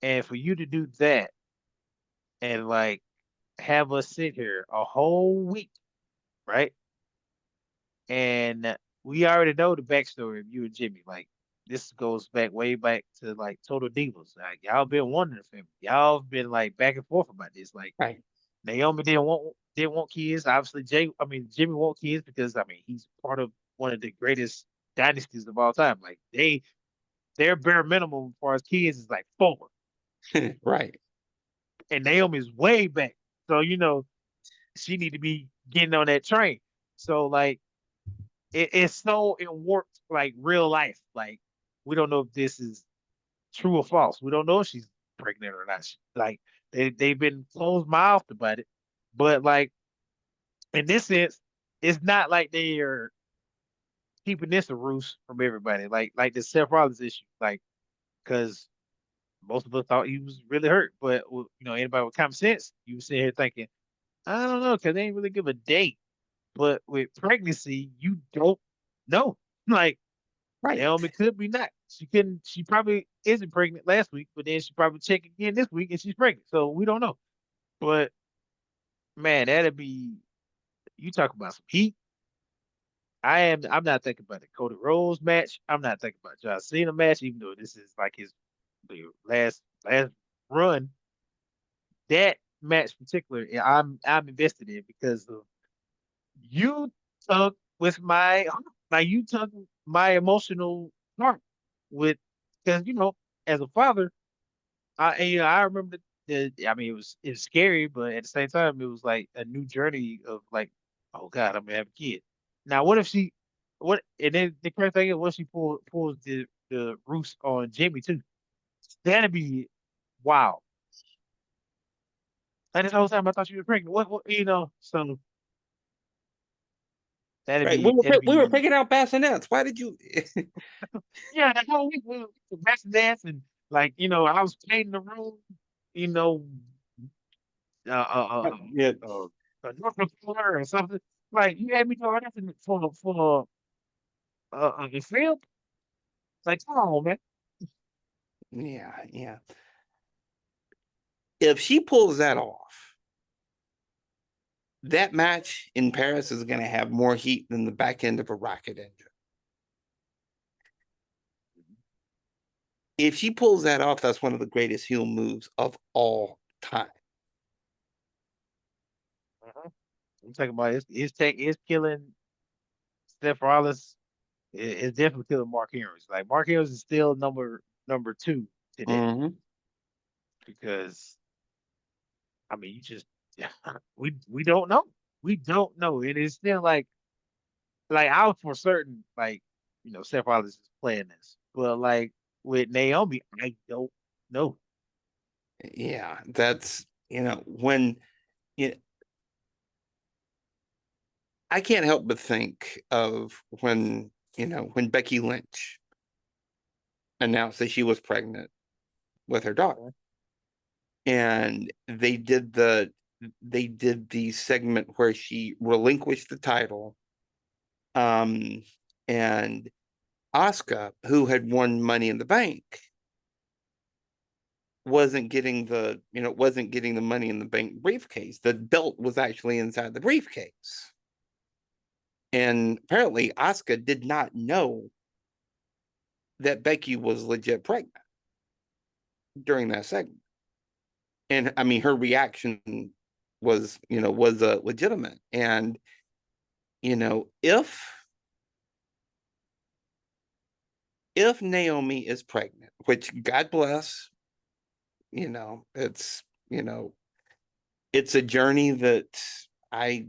And for you to do that and like have us sit here a whole week, right? And we already know the backstory of you and Jimmy. Like this goes back way back to like Total Divas. Like y'all been wanting a family. Y'all been like back and forth about this. Like Right. Naomi didn't want kids. Obviously, Jimmy want kids because he's part of one of the greatest dynasties of all time. Like their bare minimum as far as kids is like four, Right. and Naomi's way back. So she need to be getting on that train. So like it's so it worked like real life. Like we don't know if this is true or false. We don't know if she's pregnant or not. Like they've been closed mouthed about it, but like in this sense, it's not like they are keeping this a roost from everybody. Like the Seth Rollins issue, like because Most of us thought he was really hurt, but anybody with common sense, you was sitting here thinking, I don't know, because they ain't really give a date. But with pregnancy, you don't know. Like Right. Naomi could be not. She couldn't. She probably isn't pregnant last week, but then she probably check again this week and she's pregnant. So we don't know. But man, that'd be you talk about some heat. I'm not thinking about the Cody Rhodes match. I'm not thinking about John Cena match, even though this is like his the last run. That match particular, I'm invested in because of you took with my like you took my emotional part with because as a father, I remember I mean it was scary, but at the same time it was like a new journey of like, oh God, I'm gonna have a kid. Now what if she what and then the crazy thing is what she pulls the roost on Jimmy too. That'd be wow. And this whole time I thought she was pregnant. What so that'd Right. be that'd We were be picking out bassinets. Why did you? yeah, the whole week we were best dance and like, I was painting the room, you know, uh, uh, Yeah. a Norfolk floor or something. Like you had me doing nothing for the film. Like, come on, man. Yeah. Yeah. If she pulls that off, that match in Paris is going to have more heat than the back end of a rocket engine. If she pulls that off, that's one of the greatest heel moves of all time. I'm talking about it's killing Seth Rollins. It's definitely killing Mark Henry. Like Mark Henry is still number two to that Mm-hmm. because I mean you just we don't know. We don't know. It is still like I was for certain, like, Seth Rollins is playing this. But like with Naomi, I don't know. Yeah, that's when you I can't help but think of when Becky Lynch announced that she was pregnant with her daughter, Mhm. and they did the segment where she relinquished the title, um, and Asuka, who had won Money in the Bank, wasn't getting the Money in the Bank briefcase. The belt was actually inside the briefcase. And apparently Asuka did not know that Becky was legit pregnant during that segment. And I mean her reaction was legitimate. And if Naomi is pregnant, which God bless, it's it's a journey that I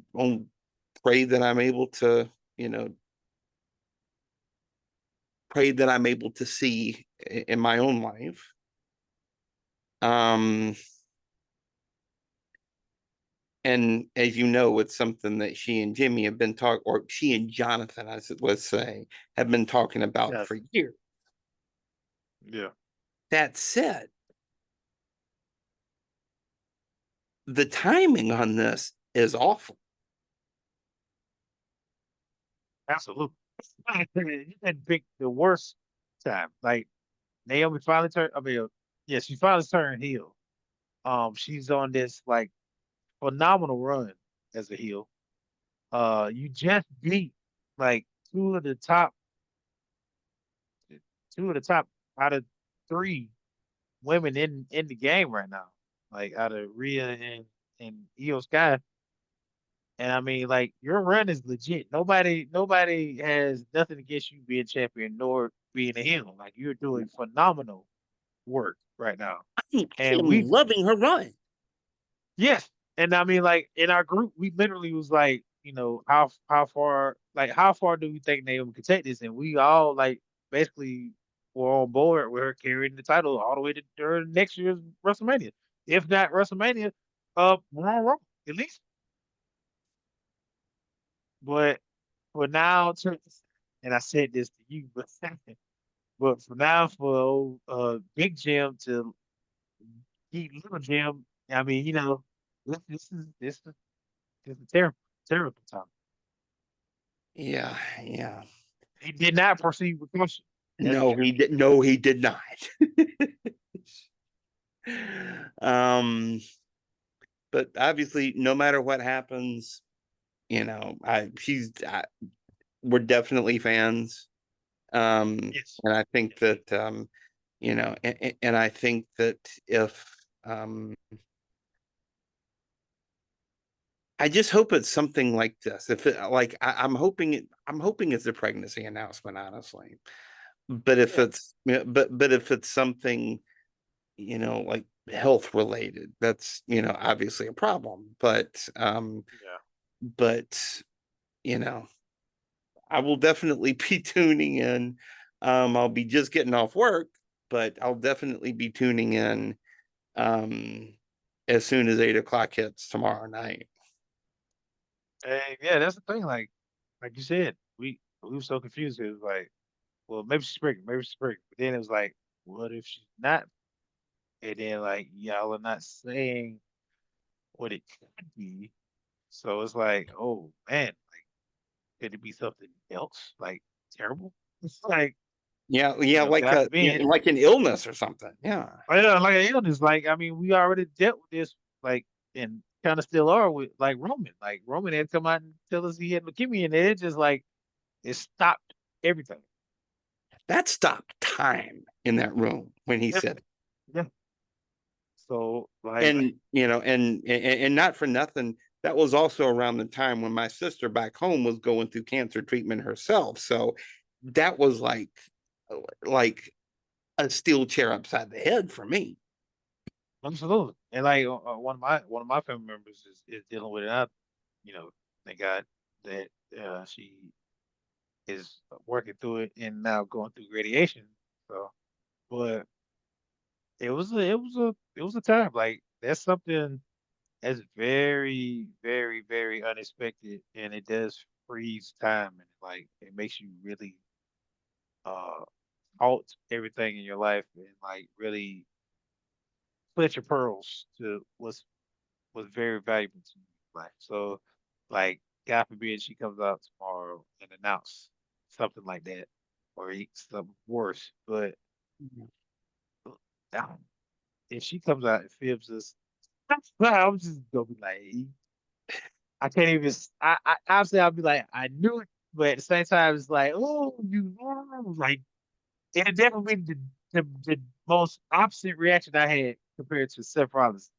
pray that I'm able to, pray that I'm able to see in my own life. Um, and as you know, it's something that she and Jimmy have been talking, or she and Jonathan, as it was say, have been talking about Yes. for years. Yeah. That said, the timing on this is awful. Absolutely. You had to pick the worst time. Like Naomi finally turned. I mean, yeah, she finally turned heel. She's on this like phenomenal run as a heel. You just beat like two of the top, two of the top out of three women in the game right now. Like out of Rhea and Io Sky. And I mean, like your run is legit. Nobody has nothing against you being champion nor being a heel. Like you're doing phenomenal work right now. I And am loving her run. yes, and I mean, like in our group, we literally was like, how far do we think Naomi could take this? And we all like basically were on board with her carrying the title all the way to during next year's WrestleMania, if not WrestleMania, Raw, at least. But for now, and I said this to you, but for now, for Big Jim to he little Jim. I mean, this is terrible, terrible time. Yeah, yeah. He did not proceed with caution. That's for No, sure. he did. No, he did not. um, but obviously, no matter what happens, we're definitely fans. Yes. And I think that and I think that if I just hope it's something like this. If it like I'm hoping it's a pregnancy announcement, honestly. But if Yeah. it's but if it's something, like health related, that's, obviously a problem. Yeah. But you know, I will definitely be tuning in. I'll be just getting off work, but I'll definitely be tuning in um as soon as 8 o'clock hits tomorrow night. And yeah, that's the thing. Like you said, we were so confused. It was like, well, maybe she's pregnant, maybe she's pregnant. But then it was like, what if she's not? And then like y'all are not saying what it could be. So it's like, oh man, could it be something else? Like terrible? It's like, Yeah, yeah, God forbid. like an illness or something. Yeah. Oh, yeah, like an illness. Like, I mean, we already dealt with this, like, and kind of still are with like Roman. Like Roman had come out and tell us he had leukemia, and it just like it stopped everything. That stopped time in that room when he Yeah, said it. yeah. So like, And and not for nothing, that was also around the time when my sister back home was going through cancer treatment herself. So that was like a steel chair upside the head for me. absolutely. And like one of my family members is dealing with it. I, thank God that she is working through it and now going through radiation. So, but it was a time like that's something that's very very very unexpected, and it does freeze time, and like it makes you really uh halt everything in your life and like really put your pearls to what's very valuable to you. Like so, like God forbid she comes out tomorrow and announce something like that, or something worse. But uh, if she comes out and fibs us, I'm just gonna be like, I can't even. I obviously I'll be like, I knew it, but at the same time, it's like, oh, you know, like it definitely the most opposite reaction I had compared to Seth Rollins.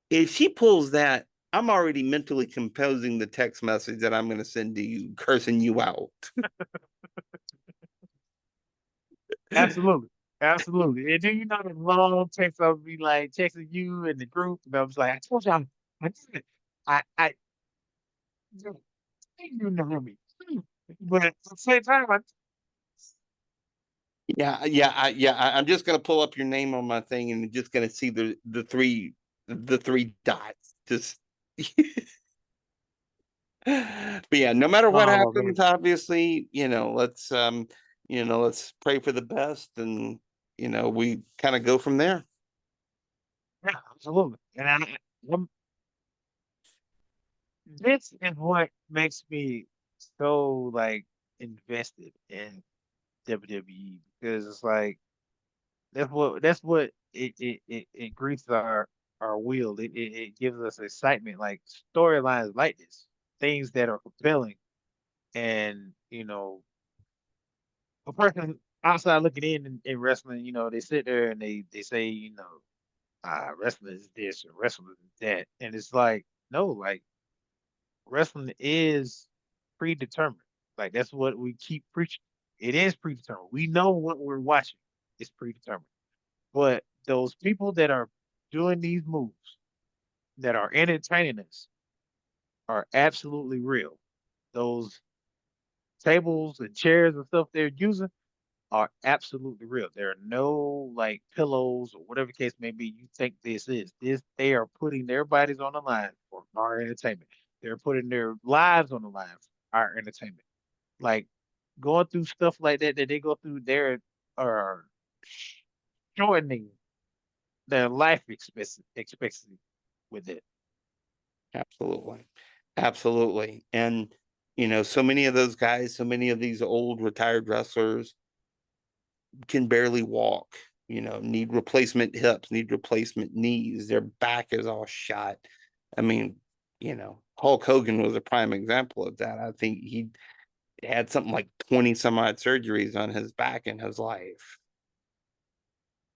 If she pulls that, I'm already mentally composing the text message that I'm going to send to you, cursing you out. Absolutely. Absolutely. And then the long text I'll be like texting you and the group, and I was like, I told y'all, I did it. I you know me. But at the same time, I'm just gonna pull up your name on my thing and just gonna see the three dots. Just but yeah, no matter what oh man. happens, obviously, let's pray for the best, and we kind of go from there. Yeah, absolutely. And I'm, this is what makes me so like invested in WWE because it's like that's what it greases our wheel. It gives us excitement, like storylines like this, things that are compelling, and a person outside looking in wrestling, they sit there and they say, wrestling is this or wrestling is that, and it's like no, like wrestling is predetermined. Like that's what we keep preaching. It is predetermined. We know what we're watching. It's predetermined. But those people that are doing these moves that are entertaining us are absolutely real. Those tables and chairs and stuff they're using are absolutely real. There are no like pillows or whatever case may be you think this is. This they are putting their bodies on the line for our entertainment. They're putting their lives on the line for our entertainment. Like going through stuff like that they go through there are shortening. their life expectancy with it. Absolutely. Absolutely. And, so many of those guys, so many of these old retired wrestlers can barely walk, need replacement hips, need replacement knees. Their back is all shot. I mean, Hulk Hogan was a prime example of that. I think he had something like 20 some odd surgeries on his back in his life.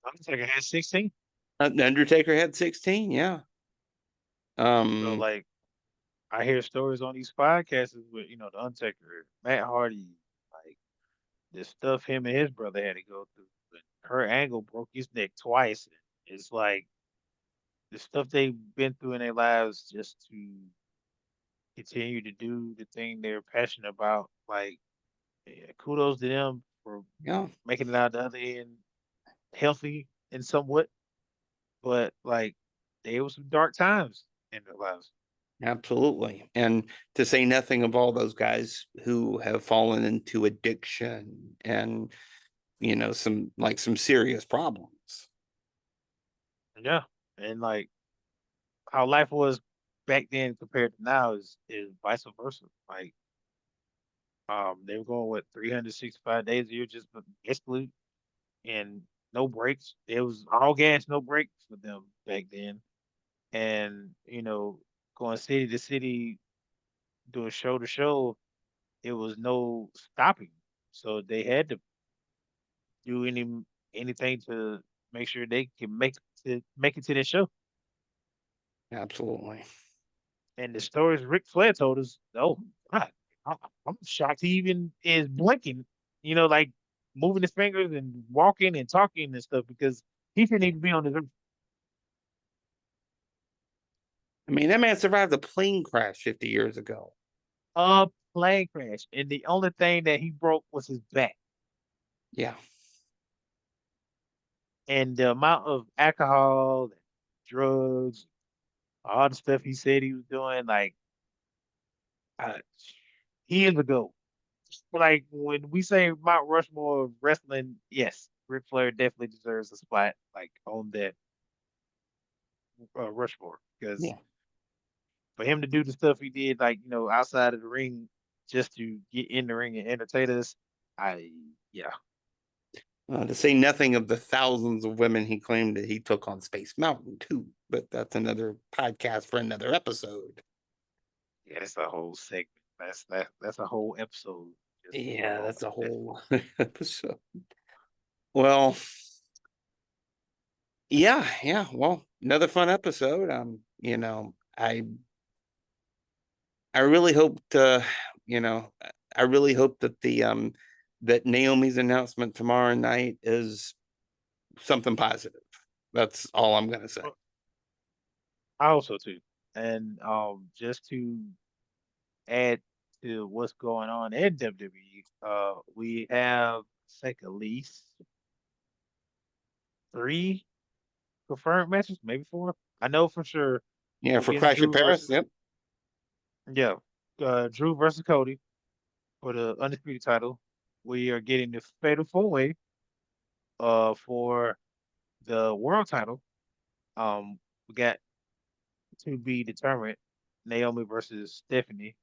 Undertaker had 16. The Undertaker had 16, yeah. So like I hear stories on these podcasts with the Undertaker, Matt Hardy, like the stuff him and his brother had to go through. But Kurt Angle broke his neck twice. It's like the stuff they've been through in their lives just to continue to do the thing they're passionate about. Like, yeah, kudos to them for yeah, making it out the other end healthy and somewhat. But like, there was some dark times in their lives. absolutely. And to say nothing of all those guys who have fallen into addiction and, some serious problems. Yeah, and like how life was back then compared to now is vice versa. Like, they were going what 365 days a year just basically, and no breaks. It was all gas, no breaks for them back then. And going city to city, doing show to show, it was no stopping. So they had to do anything to make sure they can make it to the show. Absolutely. And the stories Ric Flair told us, oh God, I'm shocked he even is blinking, like moving his fingers and walking and talking and stuff because he shouldn't even be on his earth. I mean, that man survived a plane crash 50 years ago. A plane crash, and the only thing that he broke was his back. Yeah, And the amount of alcohol, and drugs, all the stuff he said he was doing, like uh, he is a goat. Like when we say Mount Rushmore of wrestling, yes, Ric Flair definitely deserves a spot like on that Rushmore because yeah. for him to do the stuff he did, like outside of the ring, just to get in the ring and entertain us, I yeah, To say nothing of the thousands of women he claimed that he took on Space Mountain, too. But that's another podcast for another episode. yeah, that's a whole segment. That's a whole episode just Yeah, on that's a that. whole episode. Well, yeah, yeah. Well, another fun episode. I really hoped, you know, I really hope that that Naomi's announcement tomorrow night is something positive. That's all I'm gonna say. I also too, and just to add to what's going on in WWE, we have like at least three confirmed matches, maybe four. I know for sure Yeah, we're for getting Crash of Drew Paris. versus Yep. yeah, Drew versus Cody for the undisputed title. We are getting the Fatal 4-Way for the world title. We got to be determined Naomi versus Stephanie,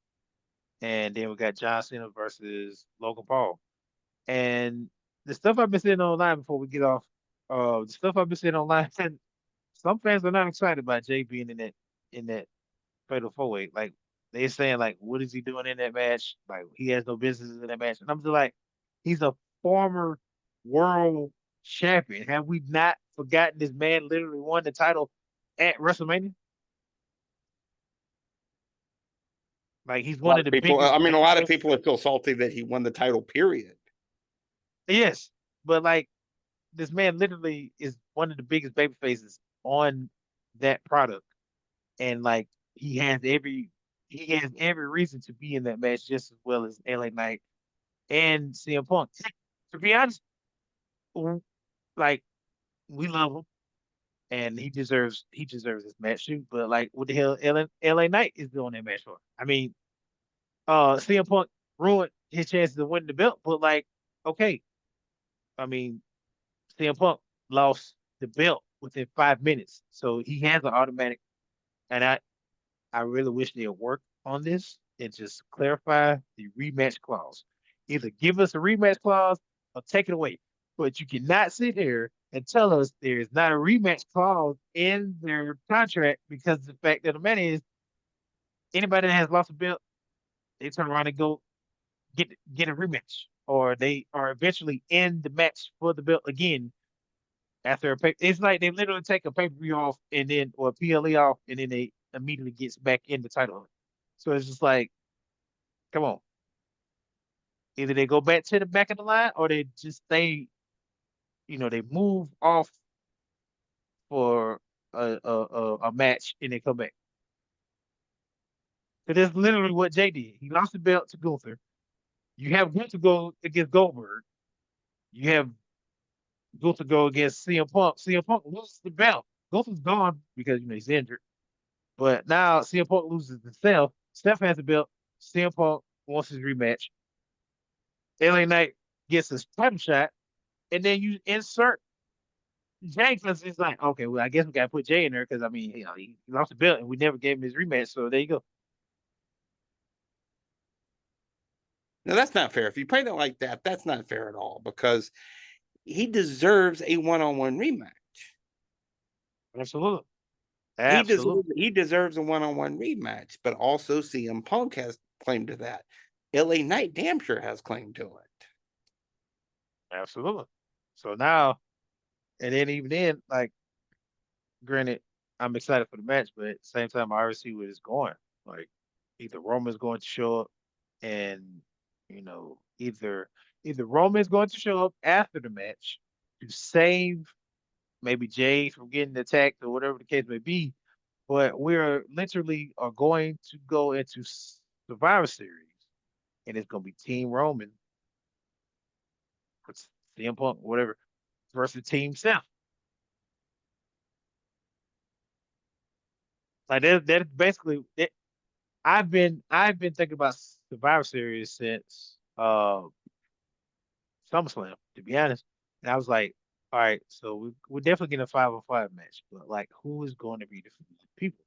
and then we got John Cena versus Logan Paul. And the stuff I've been seeing online before we get off, the stuff I've been seeing online, some fans are not excited about Jay being in that fatal 4-Way. Like they're saying, like, what is he doing in that match? Like he has no business in that match. And I'm just like, he's a former world champion. Have we not forgotten this man literally won the title at WrestleMania? Like he's A one lot of of the people. biggest I mean, a baby lot of faces. people are still salty that he won the title. Period. Yes, but like this man literally is one of the biggest baby faces on that product, and like he has every reason to be in that match just as well as LA Knight and CM Punk. To be honest, like we love him and he deserves this match too. But like, what the hell, LA Knight is doing that match for? I mean, CM Punk ruined his chances of winning the belt, but like, okay, I mean, CM Punk lost the belt within 5 minutes. So he has an automatic, and I really wish they'd work on this and just clarify the rematch clause. Either give us a rematch clause or take it away. But you cannot sit here and tell us there is not a rematch clause in their contract, because the fact of the matter is anybody that has lost a belt, they turn around and go get a rematch, or they are eventually in the match for the belt again after a pay. It's like they literally take a pay-per-view off and then, or a PLE off, and then they immediately gets back in the title. So it's just like, come on. Either they go back to the back of the line, or they just stay, they move off for a match and they come back. So that's literally what Jay did. He lost the belt to Gunther. You have Gunther go against Goldberg. You have Gunther go against CM Punk. CM Punk loses the belt. Gunther's gone because he's injured. But now CM Punk loses to Steph. Steph has the belt. CM Punk wants his rematch. LA Knight gets his title shot, and then you insert Jay, because it's like, okay, well, I guess we got to put Jay in there because, I mean, he lost the belt and we never gave him his rematch. So there you go. Now, that's not fair. If you play it like that, that's not fair at all, because he deserves a one-on-one rematch. Absolutely. Absolutely. He deserves a one-on-one rematch, but also CM Punk has claim to that. LA Knight damn sure has claim to it. Absolutely. So now, and then even then, like, granted, I'm excited for the match, but at the same time, I already see where it's going. Like, either Roman's going to show up, and either Roman's going to show up after the match to save maybe Jay from getting attacked or whatever the case may be. But we're literally are going to go into Survivor Series, and it's going to be Team Roman, CM Punk, whatever, versus Team Seth. Like that's basically it. I've been thinking about Survivor Series since SummerSlam, to be honest. And I was like, all right, so we're definitely getting a 5-on-5 match, but like, who is going to be the people?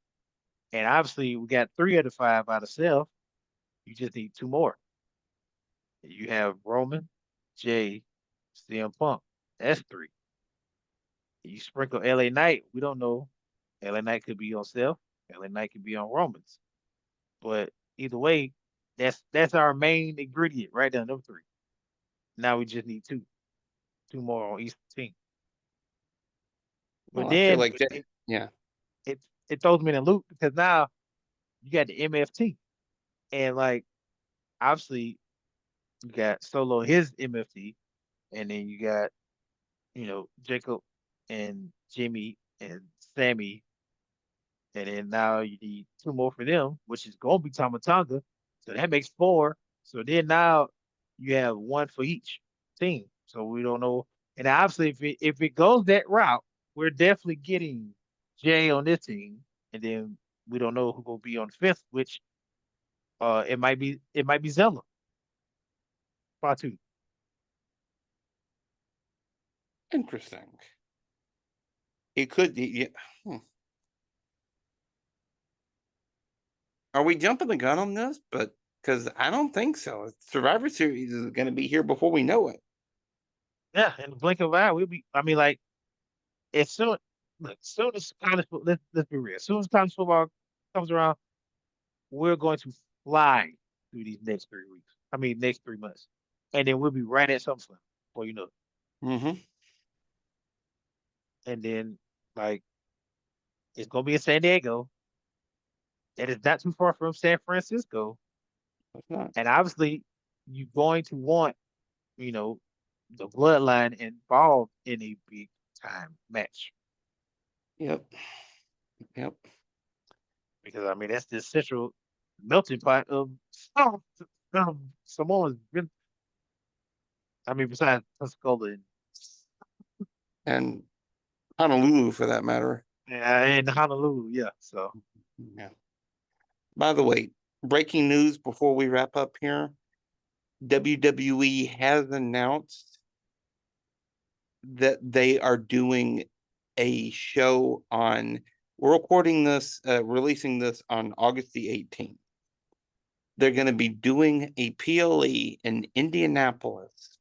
And obviously, we got 3 of the 5 out of Seth. You just need 2 more. You have Roman, Jay, CM Punk. That's 3. You sprinkle LA Knight. We don't know. LA Knight could be on Seth. LA Knight could be on Romans. But either way, that's our main ingredient right there, number 3. Now we just need 2 more on each team. But Well, I feel then like that, yeah. it throws me in a loop, because now you got the MFT, and like, obviously you got Solo, his MFT, and then you got Jacob and Jimmy and Sammy, and then now you need 2 more for them, which is gonna be Tama Tonga. So that makes 4. So then now you have 1 for each team. So we don't know. And obviously, if it goes that route, we're definitely getting Jay on this team, and then we don't know who will be on 5th, which it might be Zella, Fatu. Interesting. It could be. Yeah. Are we jumping the gun on this? But because I don't think so. Survivor Series is going to be here before we know it. Yeah, in the blink of an eye, we'll be. I mean, like, as soon look, soon as college, let's be real. As soon as college football comes around, we're going to fly through these next 3 weeks. I mean, next 3 months, and then we'll be right at SummerSlam before you know it. Mm-hmm. And then, like, it's gonna be in San Diego. That is not too far from San Francisco, It's not. and obviously, you're going to want, you know, the bloodline involved in a big time match, Yep. Yep. because I mean that's the central melting pot of Samoa's. I mean, besides Pensacola And Honolulu, for that matter. and Honolulu, yeah. So Yeah. By the way, breaking news before we wrap up here. WWE has announced that they are doing a show on, we're recording this, releasing this on August the 18th. They're going to be doing a PLE in Indianapolis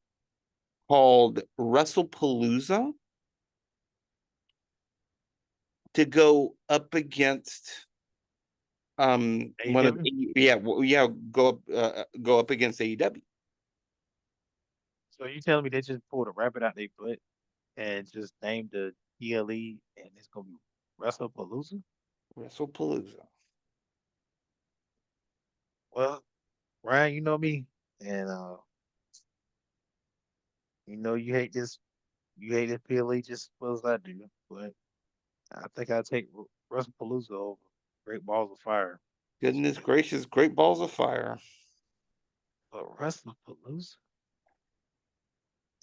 called Wrestlepalooza to go up against one of go up against AEW. So you telling me they just pulled a rabbit out their butt and just named the PLE and it's gonna be Wrestlepalooza? Wrestlepalooza. Well, Ryan, you know me, and you know you hate this PLE just as well as I do, but I think I'll take Wrestlepalooza over Great Balls of Fire. Goodness gracious, Great Balls of Fire. But Wrestlepalooza?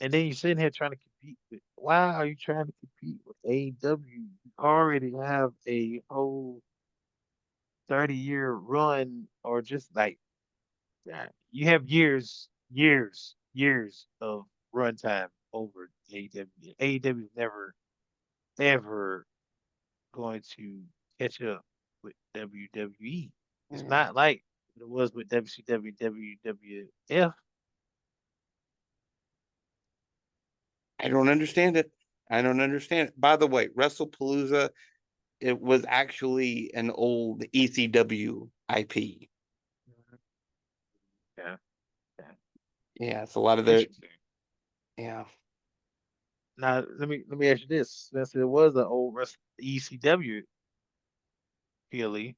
And then you're sitting here trying to compete with, why are you trying to compete with AEW? You already have a whole 30-year run, or just like, you have years of runtime over AEW. AEW is never, ever going to catch up with WWE. It's not like it was with WCW, WWF. I don't understand it. I don't understand it. By the way, Wrestlepalooza, it was actually an old ECW IP. Yeah, yeah. Yeah, it's a lot of the Interesting. yeah. Now let me ask you this: since it was an old ECW PLE,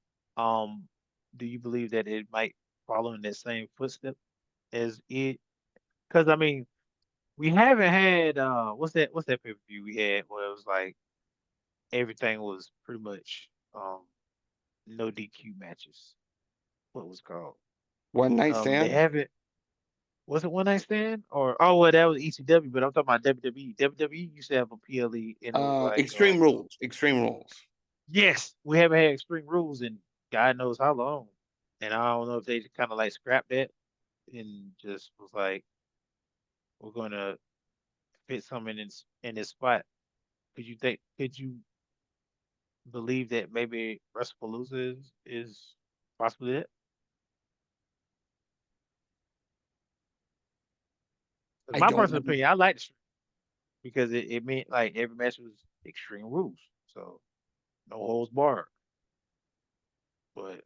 do you believe that it might follow in that same footstep as it? Because I mean, we haven't had what's that pay per view we had where it was like everything was pretty much no DQ matches. What was it called? One night They stand. haven't. Was it One Night Stand or oh well that was ECW, but I'm talking about WWE. WWE used to have a PLE and it was like Extreme Rules. Extreme Rules. yes, we haven't had Extreme Rules in God knows how long. And I don't know if they kind of like scrapped that and just was like, we're gonna fit something in this spot. Could you believe that maybe Wrestlepalooza is possibly it? I My don't personal know. opinion, I like the because it meant like every match was Extreme Rules, so no holds barred. But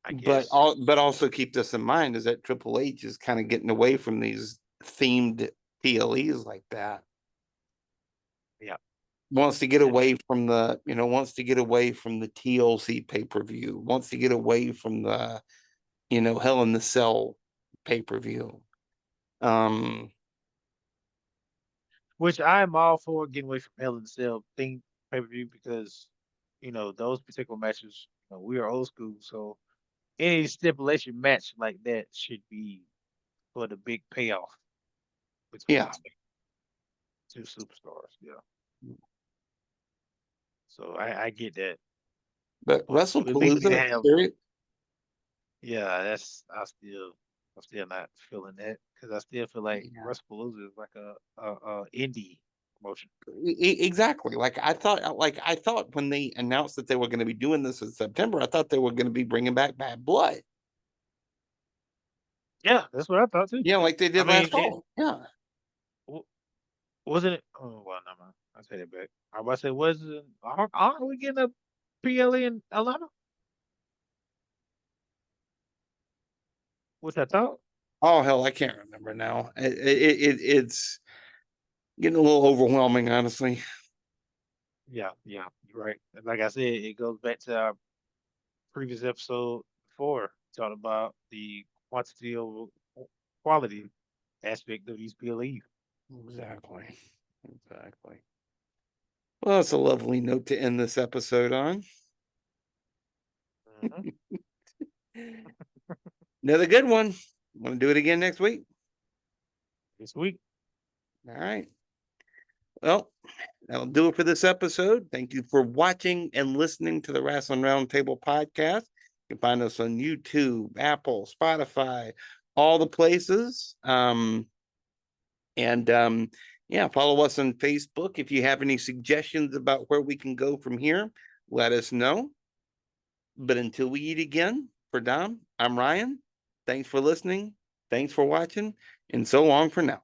I guess But also keep this in mind is that Triple H is kind of getting away from these themed PLEs like that. yeah, Wants to get yeah. away from the, wants to get away from the TLC pay-per-view, wants to get away from the, Hell in the Cell pay-per-view. Which I am all for getting away from Hell in the Cell thing pay per view because those particular matches, we are old school, so any stipulation match like that should be for the big payoff between Yeah, two superstars. Yeah, so I get that, but but we at least need to WrestlePalooza, have period. yeah. That's I'm still not feeling that because I still feel like Yeah. WrestlePalooza is like a indie promotion. Exactly. Like I thought when they announced that they were going to be doing this in September, I thought they were going to be bringing back Bad Blood. Yeah, that's what I thought too. Yeah, like they I did last mean, it fall. Yeah. w- wasn't it. Oh well, never mind. I take it back. I was about to say, wasn't aren't we getting a PLE in Atlanta? Which I thought. Oh hell, I can't remember now. It's getting a little overwhelming, honestly. Yeah, yeah, you're right. And like I said, it goes back to our previous episode before talking about the quantity over quality aspect of these PLEs. Exactly. Exactly. Well, it's a lovely note to end this episode on. Hmm. Another good one. Want to do it again next week? This week. All right. Well, that'll do it for this episode. Thank you for watching and listening to the Wrasslin Roundtable podcast. You can find us on YouTube, Apple, Spotify, all the places. And Yeah, follow us on Facebook. If you have any suggestions about where we can go from here, let us know. But until we eat again, for Dom, I'm Ryan. Thanks for listening. Thanks for watching. And so long for now.